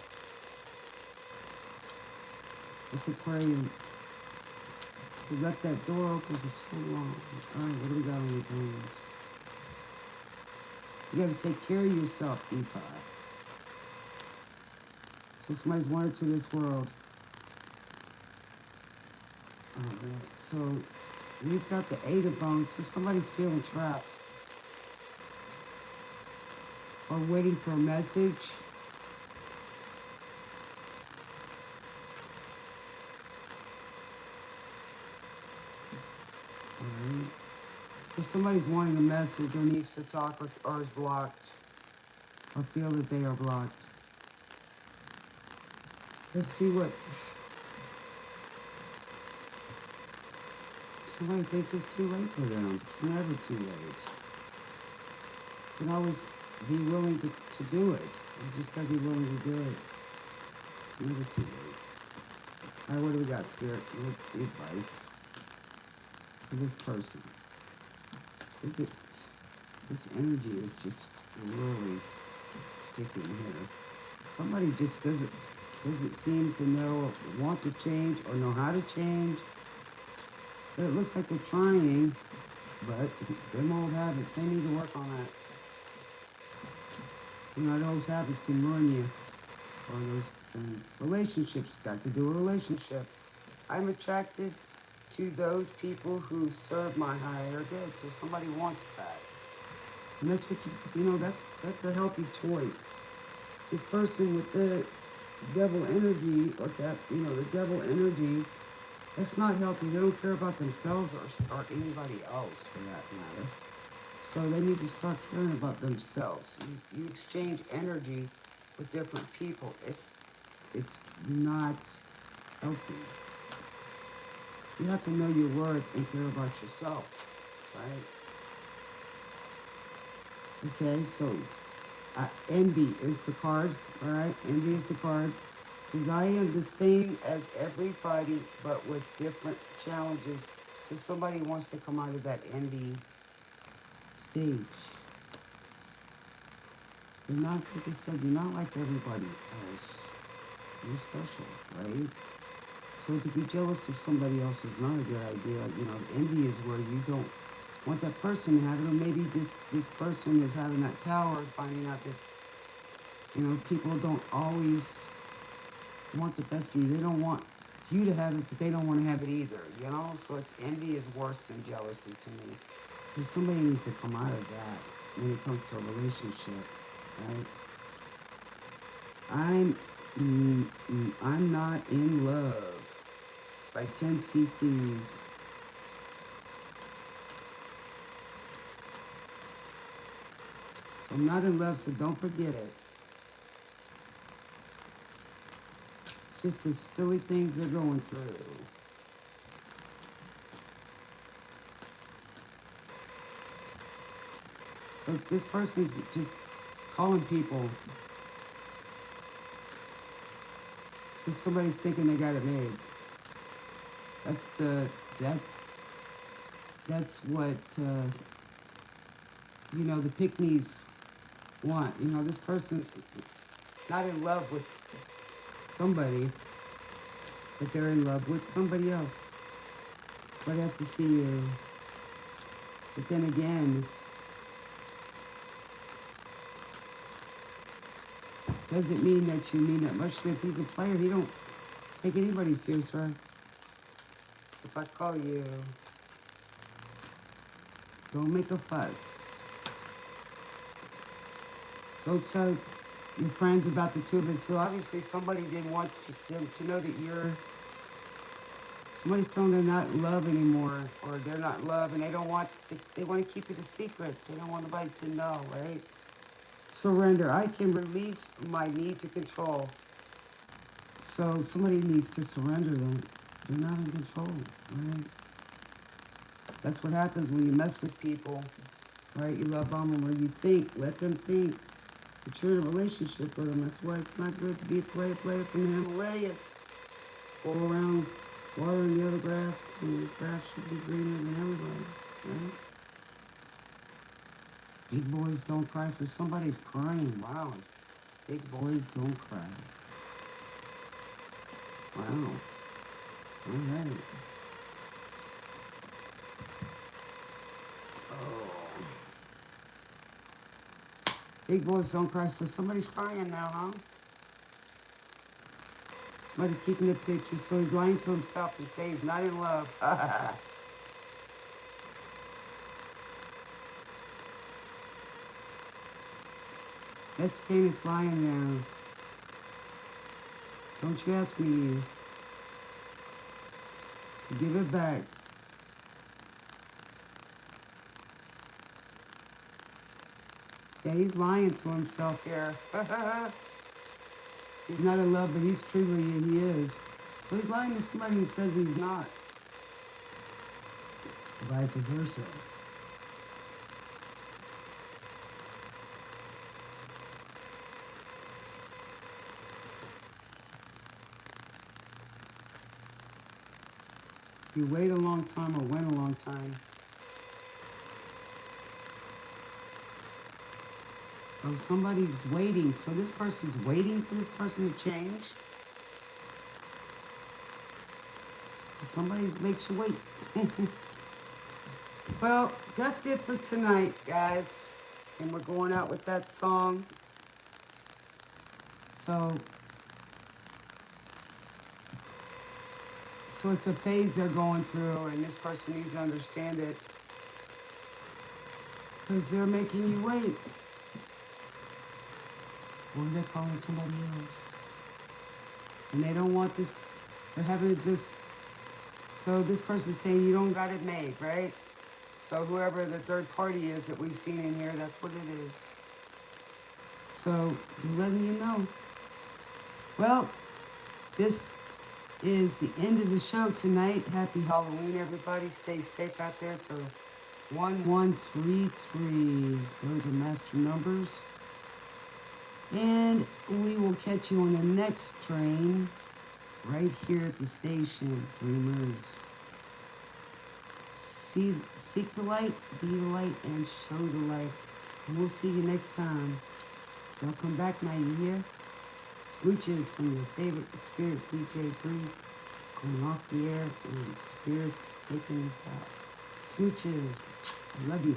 It's Aquarium. You left that door open for so long. Alright, what do we got on your bones? You gotta take care of yourself, Eva. So somebody's wanted to this world. Alright, so we've got the 8 of bones, so somebody's feeling trapped. Or waiting for a message. Alright. So somebody's wanting a message or needs to talk with or is blocked. Or feel that they are blocked. Let's see what somebody thinks it's too late for them. It's never too late. You can always be willing to do it. You just gotta be willing to do it. It's never too late. Alright, what do we got, Spirit? Let's see advice for this person. Look at this energy is just really sticking here. Somebody just doesn't seem to know, want to change or know how to change. But it looks like they're trying, but them old habits, they need to work on that. You know, those habits can ruin you. Or those things. Relationships, got to do a relationship. I'm attracted to those people who serve my higher good. So somebody wants that. And that's what you know, that's a healthy choice. This person with the devil energy, or that, you know, the devil energy, that's not healthy. They don't care about themselves or anybody else for that matter. So they need to start caring about themselves. You exchange energy with different people. It's not healthy. You have to know your worth and care about yourself, right? Okay, so envy is the card, all right? Envy is the card. Because I am the same as everybody, but with different challenges. So somebody wants to come out of that envy stage. You're not, like I said, you're not like everybody else. You're special, right? So to be jealous of somebody else is not a good idea. You know, envy is where you don't want that person to have it, or maybe this person is having that tower, finding out that, you know, people don't always want the best for you. They don't want you to have it, but they don't want to have it either, you know? So it's envy is worse than jealousy to me. So somebody needs to come out of that when it comes to a relationship, right? I'm not in love by 10 cc's. So I'm not in love, so don't forget it. It's just the silly things they're going through. So this person's just calling people. So somebody's thinking they got it made. That's what you know, the pick-me's want. You know, this person's not in love with somebody, but they're in love with somebody else. Somebody has to see you. But then again, doesn't mean that you mean that much. If he's a player, he don't take anybody serious, right? If I call you, don't make a fuss. Don't tell your friends about the two of us. So obviously somebody didn't want to know that somebody's telling them they're not in love anymore, or they're not in love, and they want to keep it a secret. They don't want nobody to know, right? Surrender. I can release my need to control. So somebody needs to surrender them. They're not in control, right? That's what happens when you mess with people, right? You love bomb them, or you think, let them think that you're in a relationship with them. That's why it's not good to be a player from the Himalayas. Go around watering the other grass, and the grass should be greener than everybody's, right? Big boys don't cry, so somebody's crying. Wow. Big boys don't cry. Wow. All right. Big boys don't cry, so somebody's crying now, huh? Somebody's keeping the picture, so he's lying to himself and saying he's not in love. Let's stay this lying there. Don't you ask me to give it back. Yeah, he's lying to himself here. He's not in love, but he's truly, he is. So he's lying to somebody who says he's not. Vice versa. You wait a long time or went a long time. Oh, somebody's waiting. So this person's waiting for this person to change. So somebody makes you wait. Well, that's it for tonight, guys. And we're going out with that song. So it's a phase they're going through, and this person needs to understand it. Because they're making you wait. Or they're calling somebody else. And they don't want this, they're having this, so this person's saying you don't got it made, right? So whoever the third party is that we've seen in here, that's what it is. So, I'm letting you know. Well, this is the end of the show tonight. Happy Halloween, everybody. Stay safe out there. It's a 1133. Those are master numbers. And we will catch you on the next train right here at the station, Dreamers. Seek the light, be the light, and show the light. And we'll see you next time. Don't come back now, you hear? Smooches from your favorite Spirit DJ Brie going off the air, and Spirit's taking us out. Smooches, I love you.